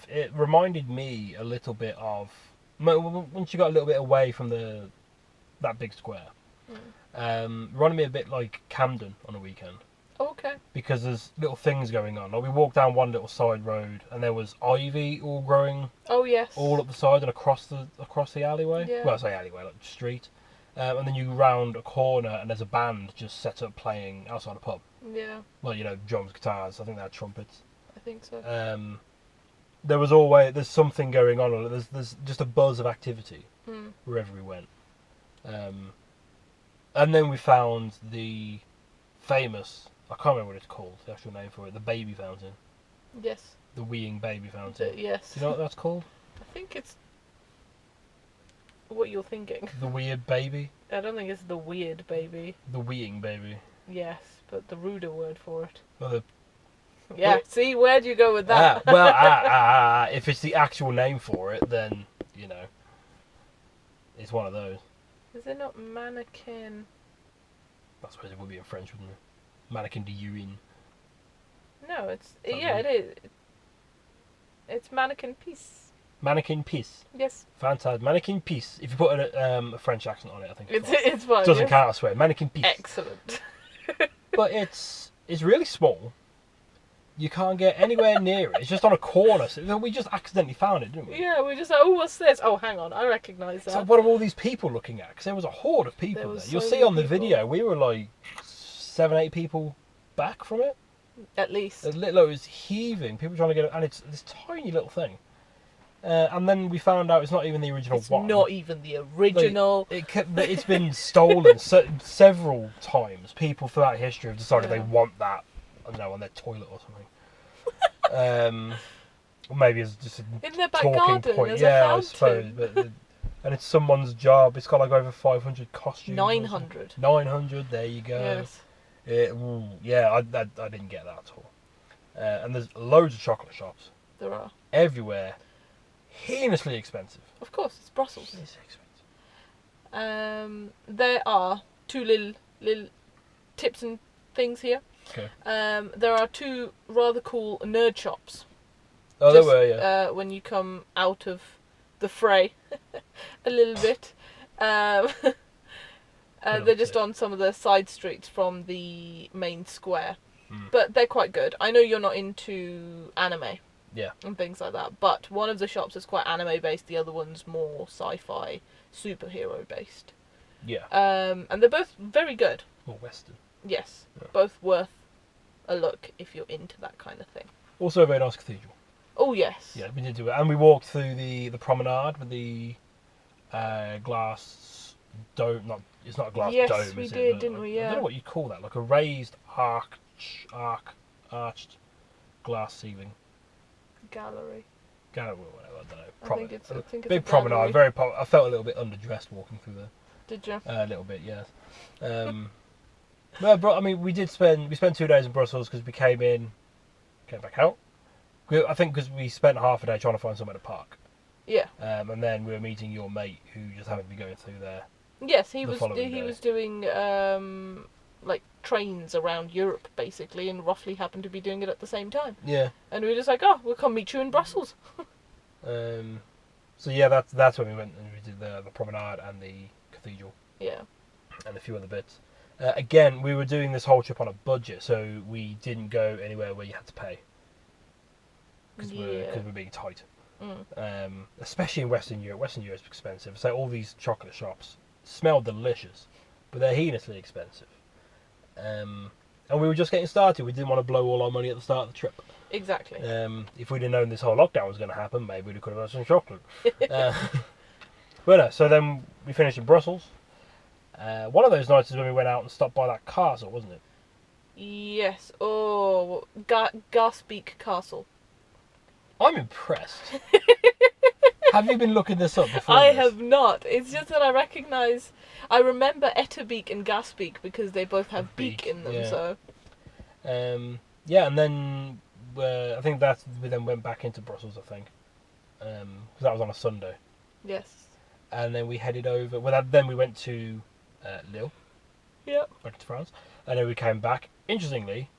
[SPEAKER 1] it reminded me a little bit of once you got a little bit away from that big square. Reminded me a bit like Camden on a weekend.
[SPEAKER 2] Okay.
[SPEAKER 1] Because there's little things going on. Like we walked down one little side road and there was ivy all growing
[SPEAKER 2] Oh yes.
[SPEAKER 1] all up the side and across the alleyway.
[SPEAKER 2] Yeah.
[SPEAKER 1] Well, I say alleyway, like street. And then you round a corner and there's a band just set up playing outside a pub.
[SPEAKER 2] Yeah,
[SPEAKER 1] Well, drums, guitars. I think they had trumpets.
[SPEAKER 2] I think so.
[SPEAKER 1] There's something going on. There's just a buzz of activity wherever we went. And then we found the famous, I can't remember what it's called, the actual name for it, the baby fountain.
[SPEAKER 2] Yes.
[SPEAKER 1] The weeing baby fountain.
[SPEAKER 2] Yes.
[SPEAKER 1] Do you know what that's called?
[SPEAKER 2] I think it's what you're thinking.
[SPEAKER 1] The weird baby?
[SPEAKER 2] I don't think it's the weird baby.
[SPEAKER 1] The weeing baby.
[SPEAKER 2] Yes, but the ruder word for it.
[SPEAKER 1] Well,
[SPEAKER 2] Yeah. See, where do you go with that?
[SPEAKER 1] if it's the actual name for it, then, it's one of those.
[SPEAKER 2] Is it not mannequin?
[SPEAKER 1] I suppose it would be in French, wouldn't it? Mannequin de urine.
[SPEAKER 2] No, it's
[SPEAKER 1] that
[SPEAKER 2] yeah,
[SPEAKER 1] right?
[SPEAKER 2] it is. It's mannequin piece.
[SPEAKER 1] Mannequin piece.
[SPEAKER 2] Yes.
[SPEAKER 1] Fantastic. Mannequin piece. If you put a French accent on it, I think
[SPEAKER 2] It's fine.
[SPEAKER 1] It doesn't
[SPEAKER 2] yes.
[SPEAKER 1] count, I swear. Mannequin piece.
[SPEAKER 2] Excellent.
[SPEAKER 1] But it's really small. You can't get anywhere near it. It's just on a corner. So we just accidentally found it, didn't we?
[SPEAKER 2] Yeah, we're just like, oh, what's this? Oh, hang on, I recognise that.
[SPEAKER 1] So what are all these people looking at? Because there was a horde of people there. You'll see on the video, we were like 7, 8 people back from it.
[SPEAKER 2] At least.
[SPEAKER 1] It was heaving. People trying to get it. And it's this tiny little thing. And then we found out it's not even the original one.
[SPEAKER 2] It's not even the original.
[SPEAKER 1] It's been stolen several times. People throughout history have decided they want that, I don't know, on their toilet or something. Or maybe it's just a
[SPEAKER 2] in their back
[SPEAKER 1] talking
[SPEAKER 2] garden,
[SPEAKER 1] point.
[SPEAKER 2] there's
[SPEAKER 1] Yeah,
[SPEAKER 2] a
[SPEAKER 1] I suppose. But and it's someone's job. It's got like over 500 costumes.
[SPEAKER 2] 900.
[SPEAKER 1] 900. There you go.
[SPEAKER 2] Yes.
[SPEAKER 1] I didn't get that at all. And there's loads of chocolate shops.
[SPEAKER 2] There are.
[SPEAKER 1] Everywhere. Heinously expensive.
[SPEAKER 2] Of course, it's Brussels.
[SPEAKER 1] It's expensive.
[SPEAKER 2] There are 2 little tips and things here.
[SPEAKER 1] Okay.
[SPEAKER 2] There are 2 rather cool nerd shops.
[SPEAKER 1] Oh, there were, yeah.
[SPEAKER 2] When you come out of the fray a little bit. They're just on some of the side streets from the main square. But they're quite good. I know you're not into anime.
[SPEAKER 1] Yeah.
[SPEAKER 2] And things like that. But one of the shops is quite anime based, the other one's more sci-fi, superhero based.
[SPEAKER 1] Yeah.
[SPEAKER 2] And they're both very good.
[SPEAKER 1] Or Western.
[SPEAKER 2] Yes.
[SPEAKER 1] Yeah.
[SPEAKER 2] Both worth a look if you're into that kind of thing.
[SPEAKER 1] Also a very nice cathedral.
[SPEAKER 2] Oh, yes.
[SPEAKER 1] Yeah, we did do it. And we walked through the promenade with the glass dome. It's not a glass dome,
[SPEAKER 2] Yes, we
[SPEAKER 1] is
[SPEAKER 2] did,
[SPEAKER 1] it?
[SPEAKER 2] didn't we?
[SPEAKER 1] I
[SPEAKER 2] Yeah.
[SPEAKER 1] don't know what you'd call that. Like a raised arched glass ceiling.
[SPEAKER 2] Gallery.
[SPEAKER 1] Whatever, I don't know.
[SPEAKER 2] I think it's
[SPEAKER 1] big
[SPEAKER 2] a
[SPEAKER 1] promenade,
[SPEAKER 2] gallery.
[SPEAKER 1] I felt a little bit underdressed walking through there.
[SPEAKER 2] Did you?
[SPEAKER 1] A little bit, yes. No, I mean, we spent 2 days in Brussels because we came back out. I think because we spent half a day trying to find somewhere to park.
[SPEAKER 2] Yeah.
[SPEAKER 1] And then we were meeting your mate who just happened to be going through there.
[SPEAKER 2] Yes, he
[SPEAKER 1] the following day.
[SPEAKER 2] was doing like trains around Europe basically, and roughly happened to be doing it at the same time.
[SPEAKER 1] Yeah.
[SPEAKER 2] And we were just like, oh, we'll come meet you in Brussels.
[SPEAKER 1] So yeah, that's when we went and we did the promenade and the cathedral.
[SPEAKER 2] Yeah.
[SPEAKER 1] And a few other bits. Again, we were doing this whole trip on a budget, so we didn't go anywhere where you had to pay. Because we're being tight. Especially in Western Europe. Western Europe's expensive. So all these chocolate shops smell delicious, but they're heinously expensive. And we were just getting started. We didn't want to blow all our money at the start of the trip.
[SPEAKER 2] Exactly.
[SPEAKER 1] If we'd have known this whole lockdown was going to happen, maybe we could have had some chocolate. But no, so then we finished in Brussels. One of those nights is when we went out and stopped by that castle, wasn't it?
[SPEAKER 2] Yes. Oh, Garsbeek Castle.
[SPEAKER 1] I'm impressed. Have you been looking this up before?
[SPEAKER 2] I have not. It's just that I remember Etterbeek and Gasbeek because they both have beak in them.
[SPEAKER 1] Yeah.
[SPEAKER 2] So.
[SPEAKER 1] Yeah, and then I think we then went back into Brussels. I think because that was on a Sunday.
[SPEAKER 2] Yes.
[SPEAKER 1] And then we headed over. Well, then we went to Lille.
[SPEAKER 2] Yep.
[SPEAKER 1] Back to France, and then we came back. Interestingly,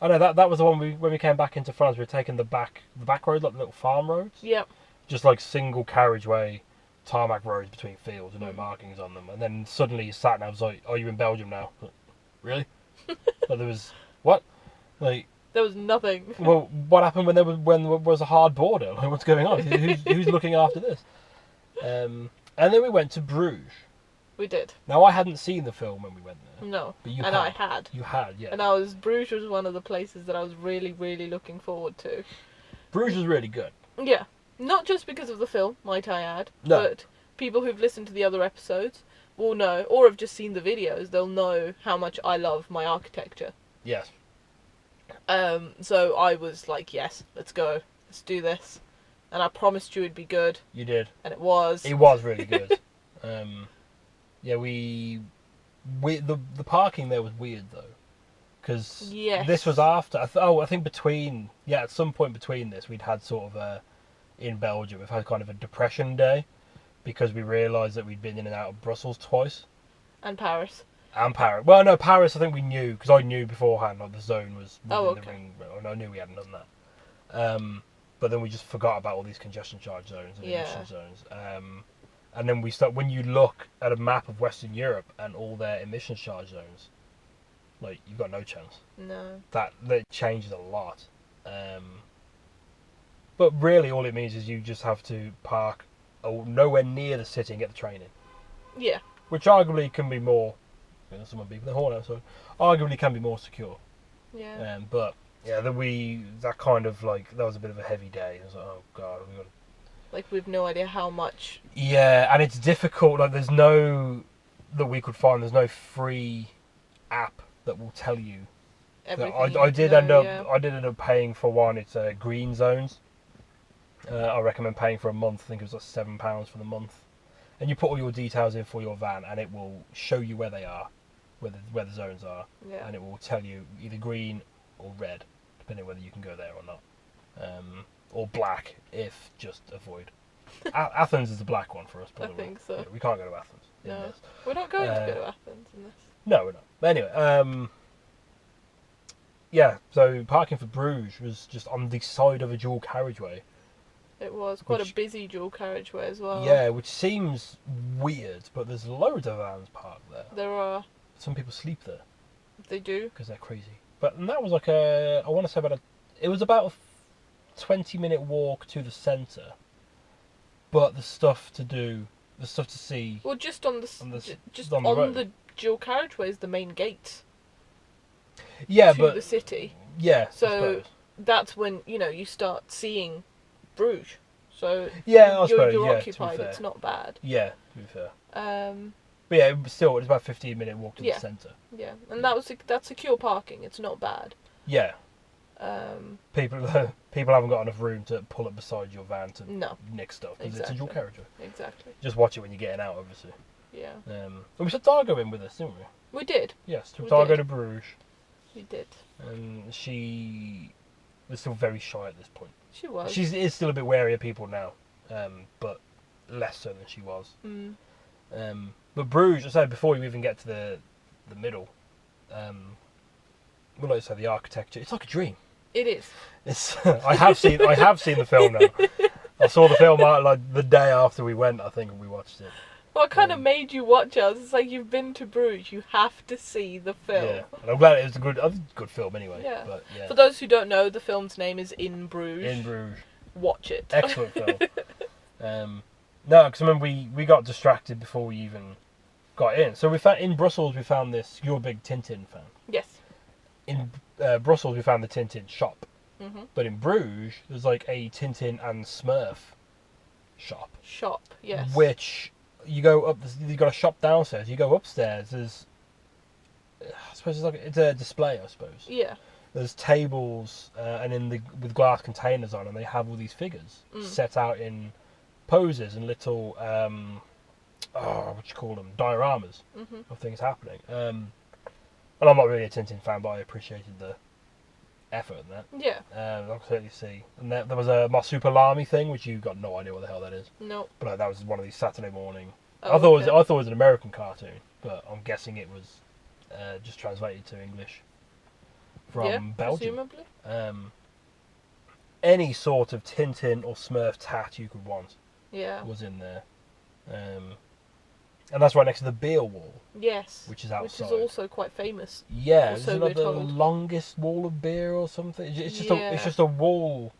[SPEAKER 1] I know that was the one when we came back into France. We were taking the back roads, like the little farm roads.
[SPEAKER 2] Yep. Just
[SPEAKER 1] like single carriageway, tarmac roads between fields with no markings on them. And then suddenly sat nav was like, "Oh, you're in Belgium now." Like, really? But there was what? Like
[SPEAKER 2] there was nothing.
[SPEAKER 1] Well, what happened when there was a hard border? Like, what's going on? Who's looking after this? And then we went to Bruges.
[SPEAKER 2] We did.
[SPEAKER 1] Now I hadn't seen the film when we went there.
[SPEAKER 2] No.
[SPEAKER 1] But you
[SPEAKER 2] had. I had.
[SPEAKER 1] You had, yeah.
[SPEAKER 2] And Bruges was one of the places that I was really, really looking forward to.
[SPEAKER 1] Bruges was really good.
[SPEAKER 2] Yeah. Not just because of the film, might I add,
[SPEAKER 1] no.
[SPEAKER 2] But people who've listened to the other episodes will know, or have just seen the videos, they'll know how much I love my architecture.
[SPEAKER 1] Yes.
[SPEAKER 2] So I was like, yes, let's go. Let's do this. And I promised you it'd be good.
[SPEAKER 1] You did.
[SPEAKER 2] And it was.
[SPEAKER 1] It was really good. Yeah, the parking there was weird though, because this was after. I think at some point between this, we'd had sort of in Belgium, we've had kind of a depression day, because we realised that we'd been in and out of Brussels twice.
[SPEAKER 2] And Paris.
[SPEAKER 1] Well, no, Paris I think we knew, because I knew beforehand like the zone was within the ring. I knew we hadn't done that. but then we just forgot about all these congestion charge zones and
[SPEAKER 2] Yeah.
[SPEAKER 1] emission zones. And then when you look at a map of Western Europe and all their emission charge zones, like, you've got no chance.
[SPEAKER 2] No.
[SPEAKER 1] That changes a lot. But really, all it means is you just have to park nowhere near the city and get the train in.
[SPEAKER 2] Yeah.
[SPEAKER 1] Which arguably can be more. Someone beeping the horn outside. Arguably can be more secure.
[SPEAKER 2] Yeah.
[SPEAKER 1] But yeah, that kind of like that was a bit of a heavy day. It was like, oh god, we got.
[SPEAKER 2] Like, we've no idea how much.
[SPEAKER 1] Yeah, and it's difficult. Like, there's no that we could find. There's no free app that will tell you.
[SPEAKER 2] Everything.
[SPEAKER 1] I did end up.
[SPEAKER 2] Yeah.
[SPEAKER 1] I did end up paying for one. It's Green Zones. I recommend paying for a month. I think it was like £7 for the month, and you put all your details in for your van, and it will show you where they are, where the zones are,
[SPEAKER 2] Yeah.
[SPEAKER 1] and it will tell you either green or red, depending on whether you can go there or not, or black if just avoid. Athens is the black one for us.
[SPEAKER 2] I
[SPEAKER 1] Probably.
[SPEAKER 2] think so.
[SPEAKER 1] Yeah, we can't go to Athens. in
[SPEAKER 2] No.
[SPEAKER 1] this.
[SPEAKER 2] We're not going to go to Athens in this.
[SPEAKER 1] No, we're not. But anyway, yeah. So parking for Bruges was just on the side of a dual carriageway.
[SPEAKER 2] It was quite a busy dual carriageway as well.
[SPEAKER 1] Yeah, which seems weird, but there's loads of vans parked there.
[SPEAKER 2] There are.
[SPEAKER 1] Some people sleep there
[SPEAKER 2] They do.
[SPEAKER 1] because they're crazy. And that was like I want to say it was about a 20-minute walk to the centre. But the stuff to see.
[SPEAKER 2] Well, just on the
[SPEAKER 1] road.
[SPEAKER 2] dual carriageway is the main gate.
[SPEAKER 1] Yeah,
[SPEAKER 2] to
[SPEAKER 1] but
[SPEAKER 2] the city.
[SPEAKER 1] Yeah. I
[SPEAKER 2] So
[SPEAKER 1] suppose.
[SPEAKER 2] that's when you start seeing Bruges. So
[SPEAKER 1] Yeah, I suppose.
[SPEAKER 2] you're
[SPEAKER 1] Yeah, to
[SPEAKER 2] occupied.
[SPEAKER 1] be fair.
[SPEAKER 2] It's not bad.
[SPEAKER 1] Yeah, to be fair. But yeah, it's about a 15-minute walk to the centre.
[SPEAKER 2] Yeah, and that's secure parking. It's not bad.
[SPEAKER 1] Yeah. People haven't got enough room to pull up beside your van to nick stuff because it's a dual carriageway.
[SPEAKER 2] Exactly.
[SPEAKER 1] Just watch it when you're getting out, obviously.
[SPEAKER 2] Yeah.
[SPEAKER 1] And we took Dargo in with us, didn't we?
[SPEAKER 2] We did.
[SPEAKER 1] Yes, took
[SPEAKER 2] We
[SPEAKER 1] Dargo
[SPEAKER 2] did.
[SPEAKER 1] to Bruges.
[SPEAKER 2] We did.
[SPEAKER 1] And she was still very shy at this point.
[SPEAKER 2] She was.
[SPEAKER 1] She is still a bit wary of people now, but less so than she was.
[SPEAKER 2] Mm.
[SPEAKER 1] But Bruges, I said before you even get to the middle, well, like I said, the architecture, it's like a dream.
[SPEAKER 2] It is.
[SPEAKER 1] It's I have seen the film now. I saw the film like the day after we went. I think we watched it.
[SPEAKER 2] Well, I kind of made you watch it. It's like, you've been to Bruges, you have to see the film.
[SPEAKER 1] Yeah, and I'm glad it was a good film anyway.
[SPEAKER 2] Yeah.
[SPEAKER 1] But, yeah.
[SPEAKER 2] For those who don't know, the film's name is In Bruges.
[SPEAKER 1] In Bruges.
[SPEAKER 2] Watch it.
[SPEAKER 1] Excellent film. No, because I remember we got distracted before we even got in. So in Brussels we found this. You're a big Tintin fan.
[SPEAKER 2] Yes.
[SPEAKER 1] In Brussels we found the Tintin shop.
[SPEAKER 2] Mhm.
[SPEAKER 1] But in Bruges there's like a Tintin and Smurf shop.
[SPEAKER 2] Yes.
[SPEAKER 1] Which you go up. You've got a shop downstairs. You go upstairs. There's, I suppose it's a display. I suppose.
[SPEAKER 2] Yeah.
[SPEAKER 1] There's tables and with glass containers on, and they have all these figures set out in poses and little what you call them, dioramas of things happening. And I'm not really a Tintin fan, but I appreciated the effort in that.
[SPEAKER 2] Yeah.
[SPEAKER 1] I can certainly see. And there was a Marsupilami thing, which you got no idea what the hell that is.
[SPEAKER 2] No.
[SPEAKER 1] But that was one of these Saturday morning.
[SPEAKER 2] Oh,
[SPEAKER 1] I thought
[SPEAKER 2] okay.
[SPEAKER 1] it was an American cartoon, but I'm guessing it was just translated to English from Belgium.
[SPEAKER 2] Presumably.
[SPEAKER 1] Any sort of Tintin or Smurf tat you could want was in there. And that's right next to the beer wall.
[SPEAKER 2] Yes.
[SPEAKER 1] Which is outside.
[SPEAKER 2] Which is also quite famous.
[SPEAKER 1] Yeah,
[SPEAKER 2] Also,
[SPEAKER 1] isn't
[SPEAKER 2] we're
[SPEAKER 1] that the
[SPEAKER 2] told.
[SPEAKER 1] longest wall of beer or something? It's just a wall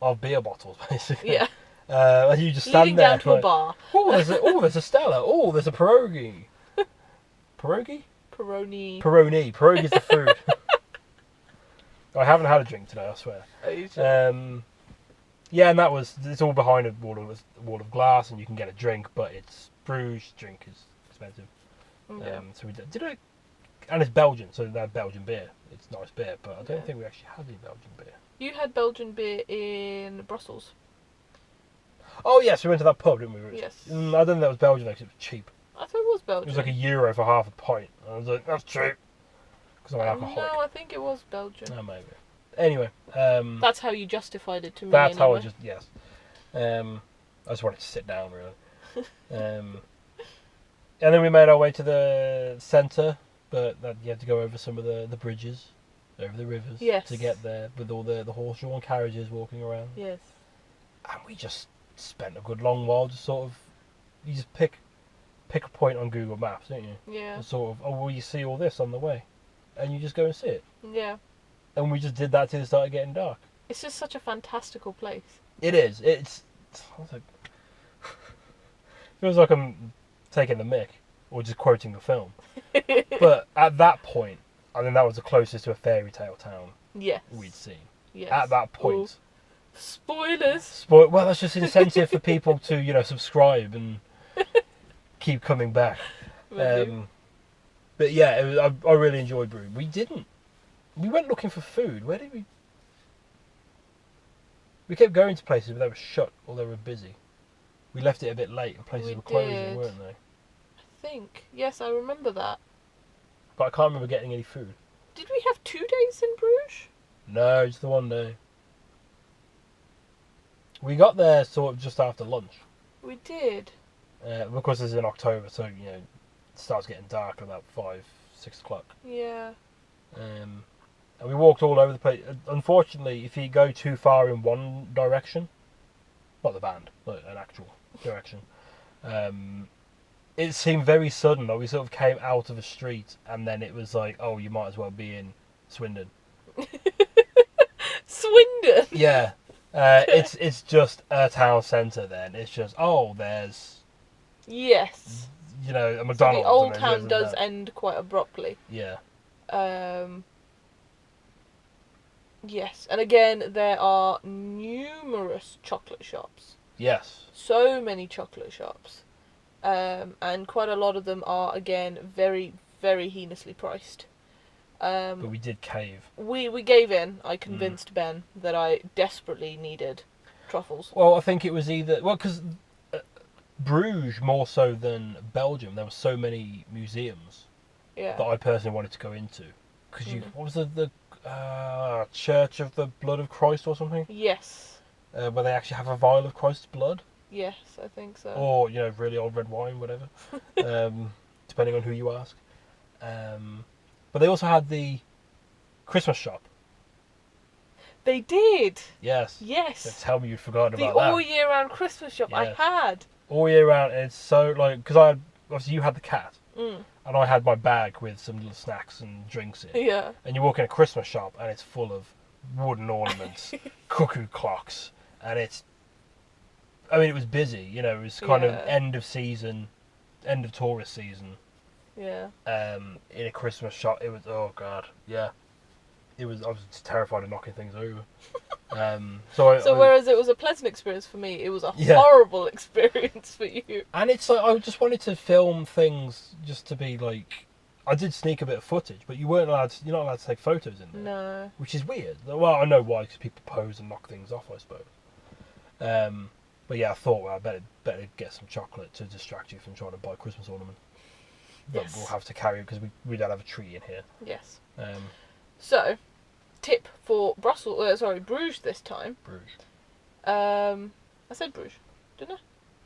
[SPEAKER 1] of beer bottles, basically.
[SPEAKER 2] Yeah.
[SPEAKER 1] And you just stand
[SPEAKER 2] Leading
[SPEAKER 1] there.
[SPEAKER 2] down to a bar.
[SPEAKER 1] There's a Stella. Oh, there's a pierogi. Pierogi?
[SPEAKER 2] Peroni.
[SPEAKER 1] Pierogi's the food. I haven't had a drink today, I swear. Yeah, and it's all behind a wall of glass, and you can get a drink, but it's Bruges. Drink is expensive.
[SPEAKER 2] Yeah.
[SPEAKER 1] So we did it, and it's Belgian, so they have Belgian beer. It's nice beer, but I don't think we actually had any Belgian beer.
[SPEAKER 2] You had Belgian beer in Brussels.
[SPEAKER 1] Oh yes, we went to that pub, didn't we?
[SPEAKER 2] Yes.
[SPEAKER 1] I don't think that was Belgian because it was cheap.
[SPEAKER 2] I thought it was Belgian.
[SPEAKER 1] It was like €1 for half a pint. And I was like, that's cheap. Because I'm an alcoholic.
[SPEAKER 2] No, I think it was Belgian.
[SPEAKER 1] Oh, maybe. Anyway.
[SPEAKER 2] That's how you justified it to me.
[SPEAKER 1] That's how I
[SPEAKER 2] anyway.
[SPEAKER 1] yes. I just wanted to sit down, really. And then we made our way to the centre, but you had to go over some of the bridges. over the rivers
[SPEAKER 2] Yes.
[SPEAKER 1] to get there with all the horse-drawn carriages walking around.
[SPEAKER 2] Yes.
[SPEAKER 1] And we just spent a good long while just sort of, you just pick a point on Google Maps, don't you?
[SPEAKER 2] Yeah.
[SPEAKER 1] And sort of, oh, well, you see all this on the way. And you just go and see it.
[SPEAKER 2] Yeah.
[SPEAKER 1] And we just did that till it started getting dark.
[SPEAKER 2] It's just such a fantastical place.
[SPEAKER 1] It is. It's like, feels like I'm taking the mick or just quoting the film. But at that point, I think that was the closest to a fairy tale town
[SPEAKER 2] Yes.
[SPEAKER 1] we'd seen.
[SPEAKER 2] Yes.
[SPEAKER 1] At that point.
[SPEAKER 2] Ooh. Spoilers.
[SPEAKER 1] Well, that's just incentive for people to, subscribe and keep coming back. But yeah, I really enjoyed Bruges. We went looking for food. Where did we? We kept going to places, but they were shut or they were busy. We left it a bit late and places were closing, weren't they?
[SPEAKER 2] I think. Yes, I remember that.
[SPEAKER 1] But I can't remember getting any food.
[SPEAKER 2] Did we have 2 days in Bruges?
[SPEAKER 1] No, just the one day. We got there sort of just after lunch.
[SPEAKER 2] We did.
[SPEAKER 1] Because it's in October, so, it starts getting dark at about 5, 6 o'clock.
[SPEAKER 2] Yeah.
[SPEAKER 1] And we walked all over the place. Unfortunately, if you go too far in one direction, not the band, but an actual direction, it seemed very sudden. Like we sort of came out of a street and then it was like, oh, you might as well be in Swindon.
[SPEAKER 2] Swindon?
[SPEAKER 1] Yeah. It's just a town centre then. It's just, there's...
[SPEAKER 2] Yes.
[SPEAKER 1] A McDonald's.
[SPEAKER 2] So the old
[SPEAKER 1] and
[SPEAKER 2] town does
[SPEAKER 1] that.
[SPEAKER 2] end quite abruptly.
[SPEAKER 1] Yeah.
[SPEAKER 2] Yes, and again, there are numerous chocolate shops.
[SPEAKER 1] Yes.
[SPEAKER 2] So many chocolate shops. And quite a lot of them are, again, very, very heinously priced.
[SPEAKER 1] But we did cave.
[SPEAKER 2] We gave in. I convinced Ben that I desperately needed truffles.
[SPEAKER 1] Well, I think it was either... Well, because Bruges, more so than Belgium, there were so many museums that I personally wanted to go into. Because what was the Church of the Blood of Christ or something?
[SPEAKER 2] Yes.
[SPEAKER 1] Where they actually have a vial of Christ's blood.
[SPEAKER 2] Yes, I think so.
[SPEAKER 1] Or, really old red wine, whatever. Depending on who you ask. But they also had the Christmas shop.
[SPEAKER 2] They did.
[SPEAKER 1] Yes.
[SPEAKER 2] Yes.
[SPEAKER 1] So tell me you'd forgotten about
[SPEAKER 2] The
[SPEAKER 1] that.
[SPEAKER 2] all year round Christmas shop.
[SPEAKER 1] Yes.
[SPEAKER 2] I had.
[SPEAKER 1] All year round. And it's so, because obviously you had the cat. And I had my bag with some little snacks and drinks in.
[SPEAKER 2] Yeah.
[SPEAKER 1] And you walk in a Christmas shop and it's full of wooden ornaments, cuckoo clocks, and it was busy, it was kind of end of tourist season.
[SPEAKER 2] Yeah.
[SPEAKER 1] In a Christmas shop, it was, oh God, yeah. I was just terrified of knocking things over.
[SPEAKER 2] Whereas it was a pleasant experience for me, it was a horrible experience for you.
[SPEAKER 1] And it's like, I just wanted to film things just to be like, I did sneak a bit of footage, but you're not allowed to take photos in there.
[SPEAKER 2] No.
[SPEAKER 1] Which is weird. Well, I know why, because people pose and knock things off, I suppose. But yeah, I thought, well, I better get some chocolate to distract you from trying to buy a Christmas ornament. But we'll have to carry it because we don't have a tree in here.
[SPEAKER 2] Yes.
[SPEAKER 1] So,
[SPEAKER 2] tip for Bruges this time.
[SPEAKER 1] Bruges.
[SPEAKER 2] I said Bruges, didn't I?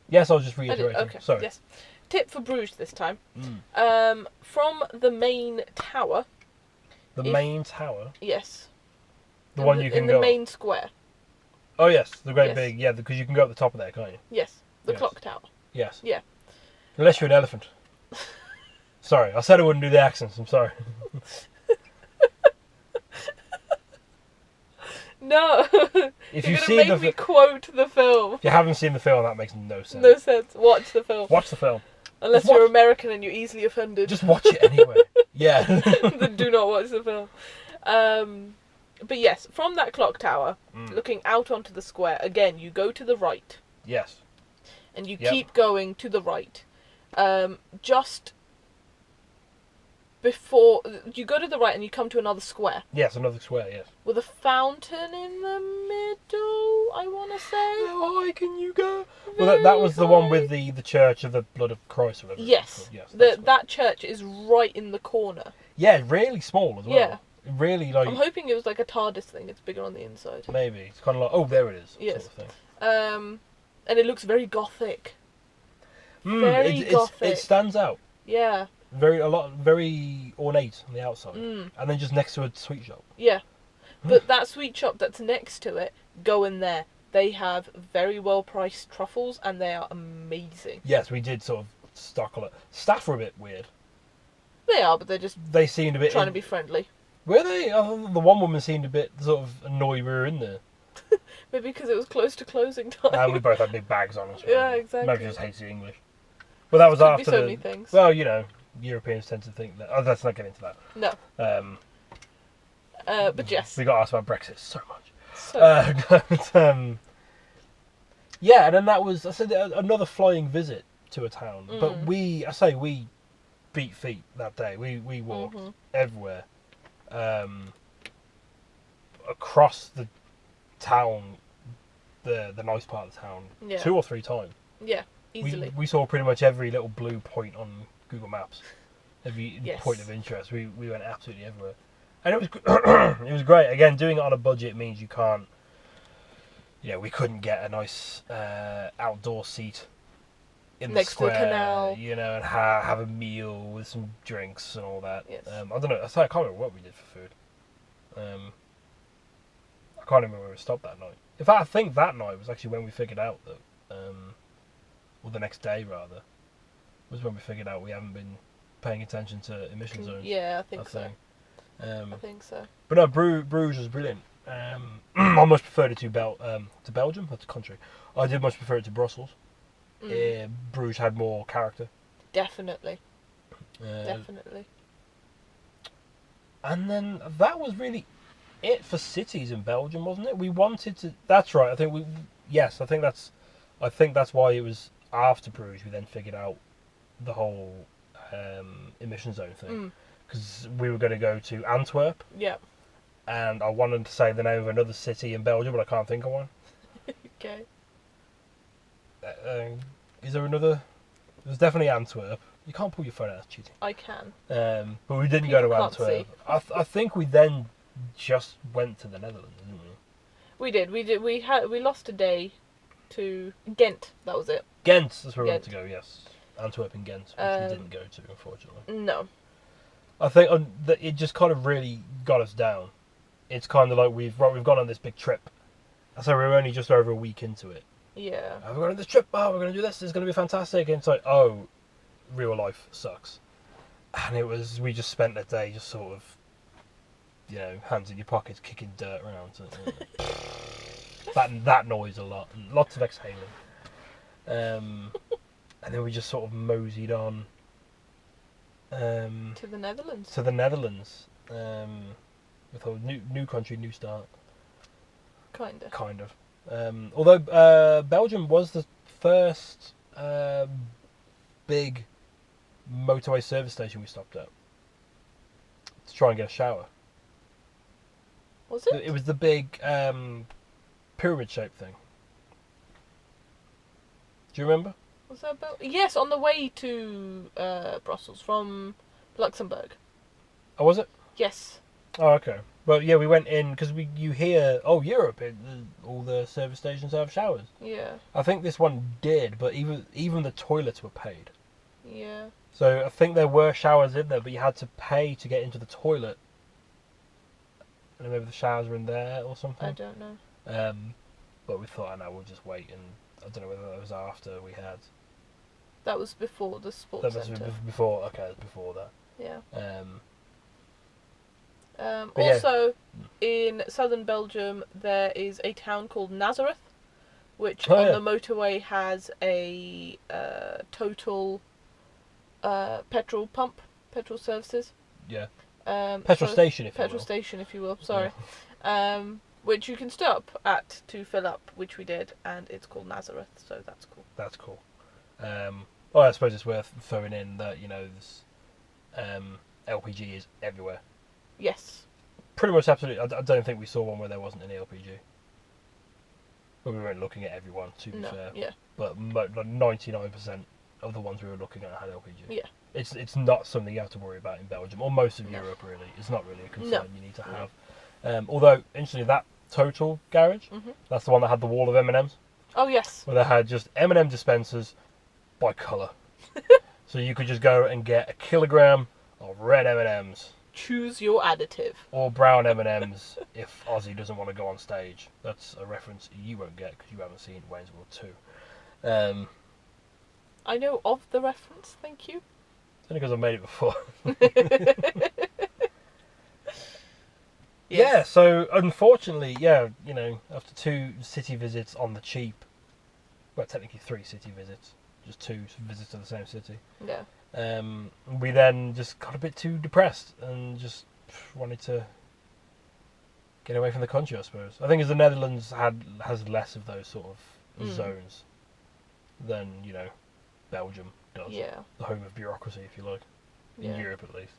[SPEAKER 1] Yes, I was just reiterating.
[SPEAKER 2] Okay.
[SPEAKER 1] Sorry.
[SPEAKER 2] Yes. Tip for Bruges this time. From the main tower.
[SPEAKER 1] The main tower?
[SPEAKER 2] Yes.
[SPEAKER 1] The one you can go...
[SPEAKER 2] In the main square.
[SPEAKER 1] Oh, yes. The great big... Yeah, because you can go up the top of there, can't you?
[SPEAKER 2] Yes. The clock tower.
[SPEAKER 1] Yes.
[SPEAKER 2] Yeah.
[SPEAKER 1] Unless you're an elephant. Sorry, I said I wouldn't do the accents. I'm sorry.
[SPEAKER 2] No.
[SPEAKER 1] If
[SPEAKER 2] You're
[SPEAKER 1] you've
[SPEAKER 2] going to
[SPEAKER 1] seen
[SPEAKER 2] make me quote the film.
[SPEAKER 1] If you haven't seen the film, that makes no sense.
[SPEAKER 2] No sense. Watch the film.
[SPEAKER 1] Watch the film.
[SPEAKER 2] Unless you're American and you're easily offended.
[SPEAKER 1] Just watch it anyway. Yeah.
[SPEAKER 2] Then do not watch the film. But yes, from that clock tower, looking out onto the square, again, you go to the right.
[SPEAKER 1] Yes.
[SPEAKER 2] And you keep going to the right. Just before... You go to the right and you come to another square.
[SPEAKER 1] Yes, another square, yes.
[SPEAKER 2] With a fountain in the middle, I want to say.
[SPEAKER 1] How high can you go? Well, that was the one with the Church of the Blood of Christ or whatever.
[SPEAKER 2] Yes. Yes, that church is right in the corner.
[SPEAKER 1] Yeah, really small as well. Yeah. Really, like...
[SPEAKER 2] I'm hoping it was like a TARDIS thing. It's bigger on the inside.
[SPEAKER 1] Maybe. It's kind of like, oh, there it is.
[SPEAKER 2] Yes.
[SPEAKER 1] Sort of thing.
[SPEAKER 2] And it looks very gothic. Very gothic.
[SPEAKER 1] It stands out.
[SPEAKER 2] Yeah.
[SPEAKER 1] very ornate on the outside, and then just next to a sweet shop.
[SPEAKER 2] Yeah. But that sweet shop that's next to it, go in there. They have very well priced truffles and they are amazing.
[SPEAKER 1] Yes, we did sort of stock on it. Staff were a bit weird.
[SPEAKER 2] They are, but they
[SPEAKER 1] seemed a bit
[SPEAKER 2] trying to be friendly.
[SPEAKER 1] Were they? The one woman seemed a bit sort of annoyed we were in there.
[SPEAKER 2] Maybe because it was close to closing time.
[SPEAKER 1] And we both had big bags on us.
[SPEAKER 2] Yeah, exactly.
[SPEAKER 1] Maybe just hates the English. Well, that was
[SPEAKER 2] Could
[SPEAKER 1] after
[SPEAKER 2] be so many things.
[SPEAKER 1] Well, Europeans tend to think that. Oh, let's not get into that.
[SPEAKER 2] No. But yes.
[SPEAKER 1] We got asked about Brexit so much.
[SPEAKER 2] So
[SPEAKER 1] yeah, and then that was, I said, another flying visit to a town. But we beat feet that day. We walked everywhere. Across the town, the nice part of the town, 2 or 3 times.
[SPEAKER 2] Yeah, easily.
[SPEAKER 1] We saw pretty much every little blue point on Google Maps. Every point of interest. We went absolutely everywhere. And it was it was great. Again, doing it on a budget means you can't. We couldn't get a nice outdoor seat in
[SPEAKER 2] next
[SPEAKER 1] the square,
[SPEAKER 2] to the canal,
[SPEAKER 1] and have a meal with some drinks and all that.
[SPEAKER 2] Yes.
[SPEAKER 1] I don't know. I can't remember what we did for food. I can't remember where we stopped that night. In fact, I think that night was actually when we figured out that, or the next day rather, was when we figured out we haven't been paying attention to emission zones.
[SPEAKER 2] Yeah, I think so. I think so.
[SPEAKER 1] But no, Bruges was brilliant. I much preferred it to Belgium. That's a country. I did much prefer it to Brussels. Bruges had more character.
[SPEAKER 2] Definitely. Definitely.
[SPEAKER 1] And then that was really it for cities in Belgium, wasn't it? We wanted to. That's right. I think that's why it was after Bruges we then figured out the whole emission zone thing, because we were going to go to Antwerp.
[SPEAKER 2] Yeah.
[SPEAKER 1] And I wanted to say the name of another city in Belgium, but I can't think of one.
[SPEAKER 2] Okay.
[SPEAKER 1] Is there another? There's definitely Antwerp. You can't pull your phone out, that's cheating.
[SPEAKER 2] I can.
[SPEAKER 1] But we didn't go to Antwerp. I think we then just went to the Netherlands, didn't we?
[SPEAKER 2] We did. We lost a day to Ghent. That was it.
[SPEAKER 1] Ghent. That's where we wanted to go. Yes, Antwerp and Ghent, which we didn't go to, unfortunately.
[SPEAKER 2] No.
[SPEAKER 1] I think it just kind of really got us down. It's kind of like we've gone on this big trip. So we're only just over a week into it.
[SPEAKER 2] Yeah.
[SPEAKER 1] We're going on this trip. We're going to do this. It's going to be fantastic. And it's like, real life sucks. And we just spent a day just sort of, hands in your pockets, kicking dirt around. that noise a lot, and lots of exhaling. And then we just sort of moseyed on.
[SPEAKER 2] To the
[SPEAKER 1] Netherlands. With a new country, new start. Kind of. Although Belgium was the first big motorway service station we stopped at to try and get a shower.
[SPEAKER 2] Was it?
[SPEAKER 1] It was the big pyramid-shaped thing. Do you remember?
[SPEAKER 2] Was that Yes, on the way to Brussels from Luxembourg.
[SPEAKER 1] Oh, was it?
[SPEAKER 2] Yes.
[SPEAKER 1] Oh, okay. Well, yeah, we went in because you hear, Europe, all the service stations have showers.
[SPEAKER 2] Yeah.
[SPEAKER 1] I think this one did, but even the toilets were paid.
[SPEAKER 2] Yeah.
[SPEAKER 1] So I think there were showers in there, but you had to pay to get into the toilet. And maybe the showers were in there or something.
[SPEAKER 2] I don't know.
[SPEAKER 1] But we thought, no, we'll just wait, and I don't know whether that was after we had.
[SPEAKER 2] That was before the sports centre.
[SPEAKER 1] That was before. Okay, it was before that.
[SPEAKER 2] Yeah.
[SPEAKER 1] But
[SPEAKER 2] also, in southern Belgium, there is a town called Nazareth, which on the motorway has a total petrol services.
[SPEAKER 1] Yeah. Petrol station,
[SPEAKER 2] if you will. Sorry. Which you can stop at to fill up, which we did, and it's called Nazareth, so that's cool.
[SPEAKER 1] That's cool. I suppose it's worth throwing in that this LPG is everywhere.
[SPEAKER 2] Yes. Pretty
[SPEAKER 1] much absolutely. I don't think we saw one where there wasn't any LPG. But we weren't looking at everyone, to be fair.
[SPEAKER 2] Yeah.
[SPEAKER 1] But 99% of the ones we were looking at had LPG.
[SPEAKER 2] Yeah.
[SPEAKER 1] It's not something you have to worry about in Belgium, or most of Europe, really. It's not really a concern you need to have. Although, interestingly, that Total garage, that's the one that had the wall of M&Ms.
[SPEAKER 2] Oh, yes.
[SPEAKER 1] Where they had just M&M dispensers by colour. So you could just go and get a kilogram of red M&Ms.
[SPEAKER 2] Choose your additive.
[SPEAKER 1] Or brown M&Ms if Ozzy doesn't want to go on stage. That's a reference you won't get because you haven't seen Wayne's World 2.
[SPEAKER 2] I know of the reference, thank you.
[SPEAKER 1] It's only because I've made it before.
[SPEAKER 2] Yes.
[SPEAKER 1] Yeah, so unfortunately, after 2 city visits on the cheap, well, technically 3 city visits, just 2 visits to the same city,
[SPEAKER 2] Yeah.
[SPEAKER 1] we then just got a bit too depressed and just wanted to get away from the country, I suppose. I think as the Netherlands has less of those sort of zones than, Belgium does.
[SPEAKER 2] Yeah.
[SPEAKER 1] The home of bureaucracy, if you like. In Europe, at least.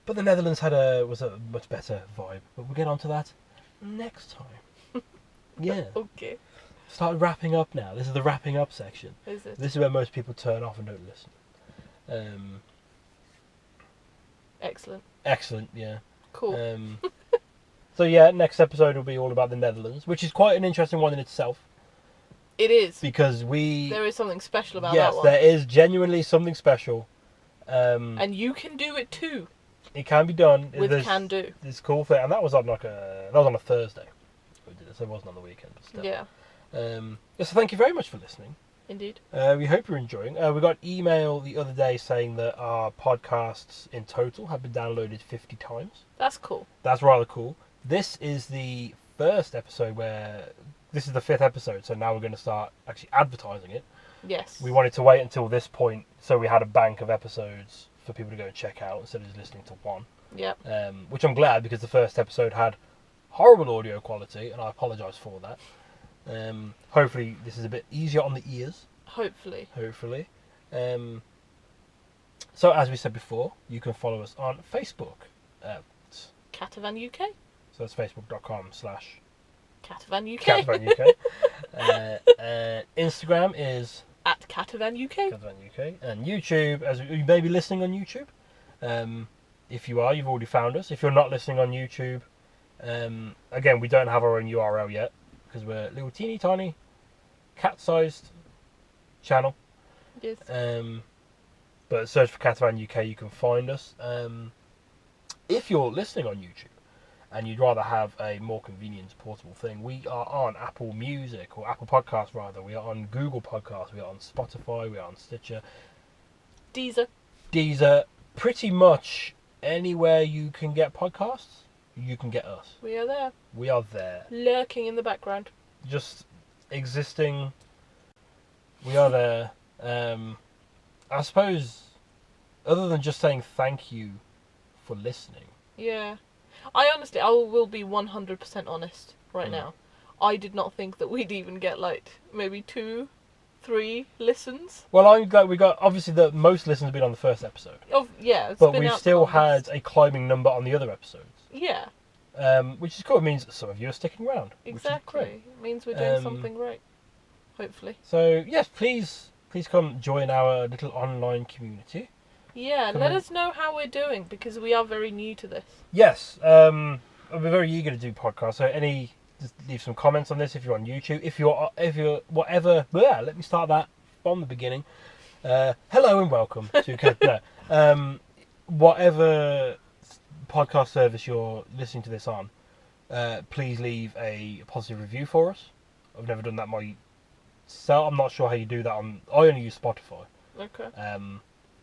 [SPEAKER 1] But the Netherlands was a much better vibe. But we'll get onto that next time. Yeah.
[SPEAKER 2] Okay.
[SPEAKER 1] Start wrapping up now. This is the wrapping up section.
[SPEAKER 2] Is it?
[SPEAKER 1] This is where most people turn off and don't listen.
[SPEAKER 2] Excellent.
[SPEAKER 1] Excellent, yeah.
[SPEAKER 2] Cool.
[SPEAKER 1] So yeah, next episode will be all about the Netherlands, which is quite an interesting one in itself.
[SPEAKER 2] It is.
[SPEAKER 1] Because
[SPEAKER 2] there is something special about that one.
[SPEAKER 1] Yes, there is genuinely something special.
[SPEAKER 2] And you can do it too.
[SPEAKER 1] It can be done.
[SPEAKER 2] With can do.
[SPEAKER 1] This cool thing, and that was on a Thursday. We did it, so it wasn't on the weekend. But still.
[SPEAKER 2] Yeah.
[SPEAKER 1] So thank you very much for listening.
[SPEAKER 2] Indeed.
[SPEAKER 1] We hope you're enjoying. We got email the other day saying that our podcasts in total have been downloaded 50 times.
[SPEAKER 2] That's cool.
[SPEAKER 1] That's rather cool. This is the first episode this is the 5th episode, so now we're going to start actually advertising it.
[SPEAKER 2] Yes.
[SPEAKER 1] We wanted to wait until this point so we had a bank of episodes for people to go and check out instead of just listening to one.
[SPEAKER 2] Yep.
[SPEAKER 1] Which I'm glad, because the first episode had horrible audio quality, and I apologise for that. Hopefully this is a bit easier on the ears.
[SPEAKER 2] Hopefully.
[SPEAKER 1] So as we said before, you can follow us on Facebook at
[SPEAKER 2] Catavan UK.
[SPEAKER 1] So that's facebook.com/
[SPEAKER 2] Catavan UK.
[SPEAKER 1] Catavan UK. Instagram is
[SPEAKER 2] at Catavan UK.
[SPEAKER 1] Catavan UK. And YouTube, as you may be listening on YouTube. If you are, you've already found us. If you're not listening on YouTube, again, we don't have our own URL yet because we're a little teeny tiny cat-sized channel.
[SPEAKER 2] Yes.
[SPEAKER 1] But search for Catavan UK, you can find us. If you're listening on YouTube and you'd rather have a more convenient portable thing, we are on Apple Music, or Apple Podcasts rather. We are on Google Podcasts, we are on Spotify, we are on Stitcher, Deezer, pretty much anywhere you can get podcasts, you can get us.
[SPEAKER 2] We are there.
[SPEAKER 1] We are there.
[SPEAKER 2] Lurking in the background.
[SPEAKER 1] Just existing. We are there. I suppose, other than just saying thank you for listening.
[SPEAKER 2] Yeah. I will be 100% honest right now. I did not think that we'd even get maybe 2, 3 listens.
[SPEAKER 1] Well, I'm glad we got, obviously the most listens have been on the first episode. But we've still had a climbing number on the other episodes.
[SPEAKER 2] Yeah.
[SPEAKER 1] Which is cool. It means some of you are sticking around.
[SPEAKER 2] Exactly. It means we're doing something right. Hopefully.
[SPEAKER 1] So, yes, please come join our little online community.
[SPEAKER 2] Yeah, let us know how we're doing, because we are very new to this.
[SPEAKER 1] Yes, I'll be very eager to do podcasts. So just leave some comments on this if you're on YouTube. If you're whatever, let me start that from the beginning. Hello and welcome to whatever podcast service you're listening to this on. Please leave a positive review for us. I've never done that myself. I'm not sure how you do that I only use Spotify.
[SPEAKER 2] Okay.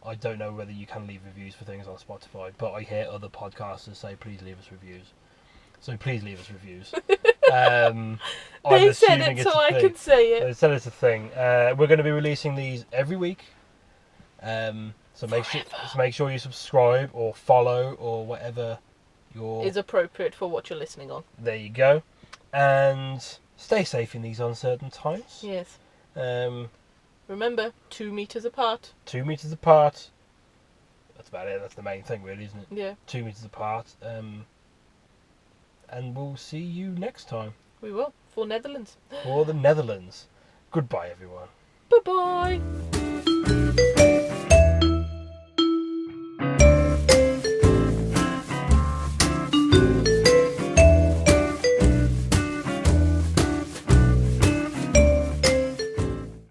[SPEAKER 1] I don't know whether you can leave reviews for things on Spotify, but I hear other podcasters say please leave us reviews. So please leave us reviews.
[SPEAKER 2] They said it so I can say it.
[SPEAKER 1] They said it's a thing. We're going to be releasing these every week. So make sure you subscribe or follow or whatever
[SPEAKER 2] is appropriate for what you're listening on.
[SPEAKER 1] There you go. And stay safe in these uncertain times.
[SPEAKER 2] Yes. Remember, 2 meters apart.
[SPEAKER 1] 2 meters apart. That's about it. That's the main thing, really, isn't it?
[SPEAKER 2] Yeah. 2
[SPEAKER 1] meters apart. And we'll see you next time.
[SPEAKER 2] We will. For Netherlands.
[SPEAKER 1] For the Netherlands. Goodbye, everyone.
[SPEAKER 2] Bye-bye.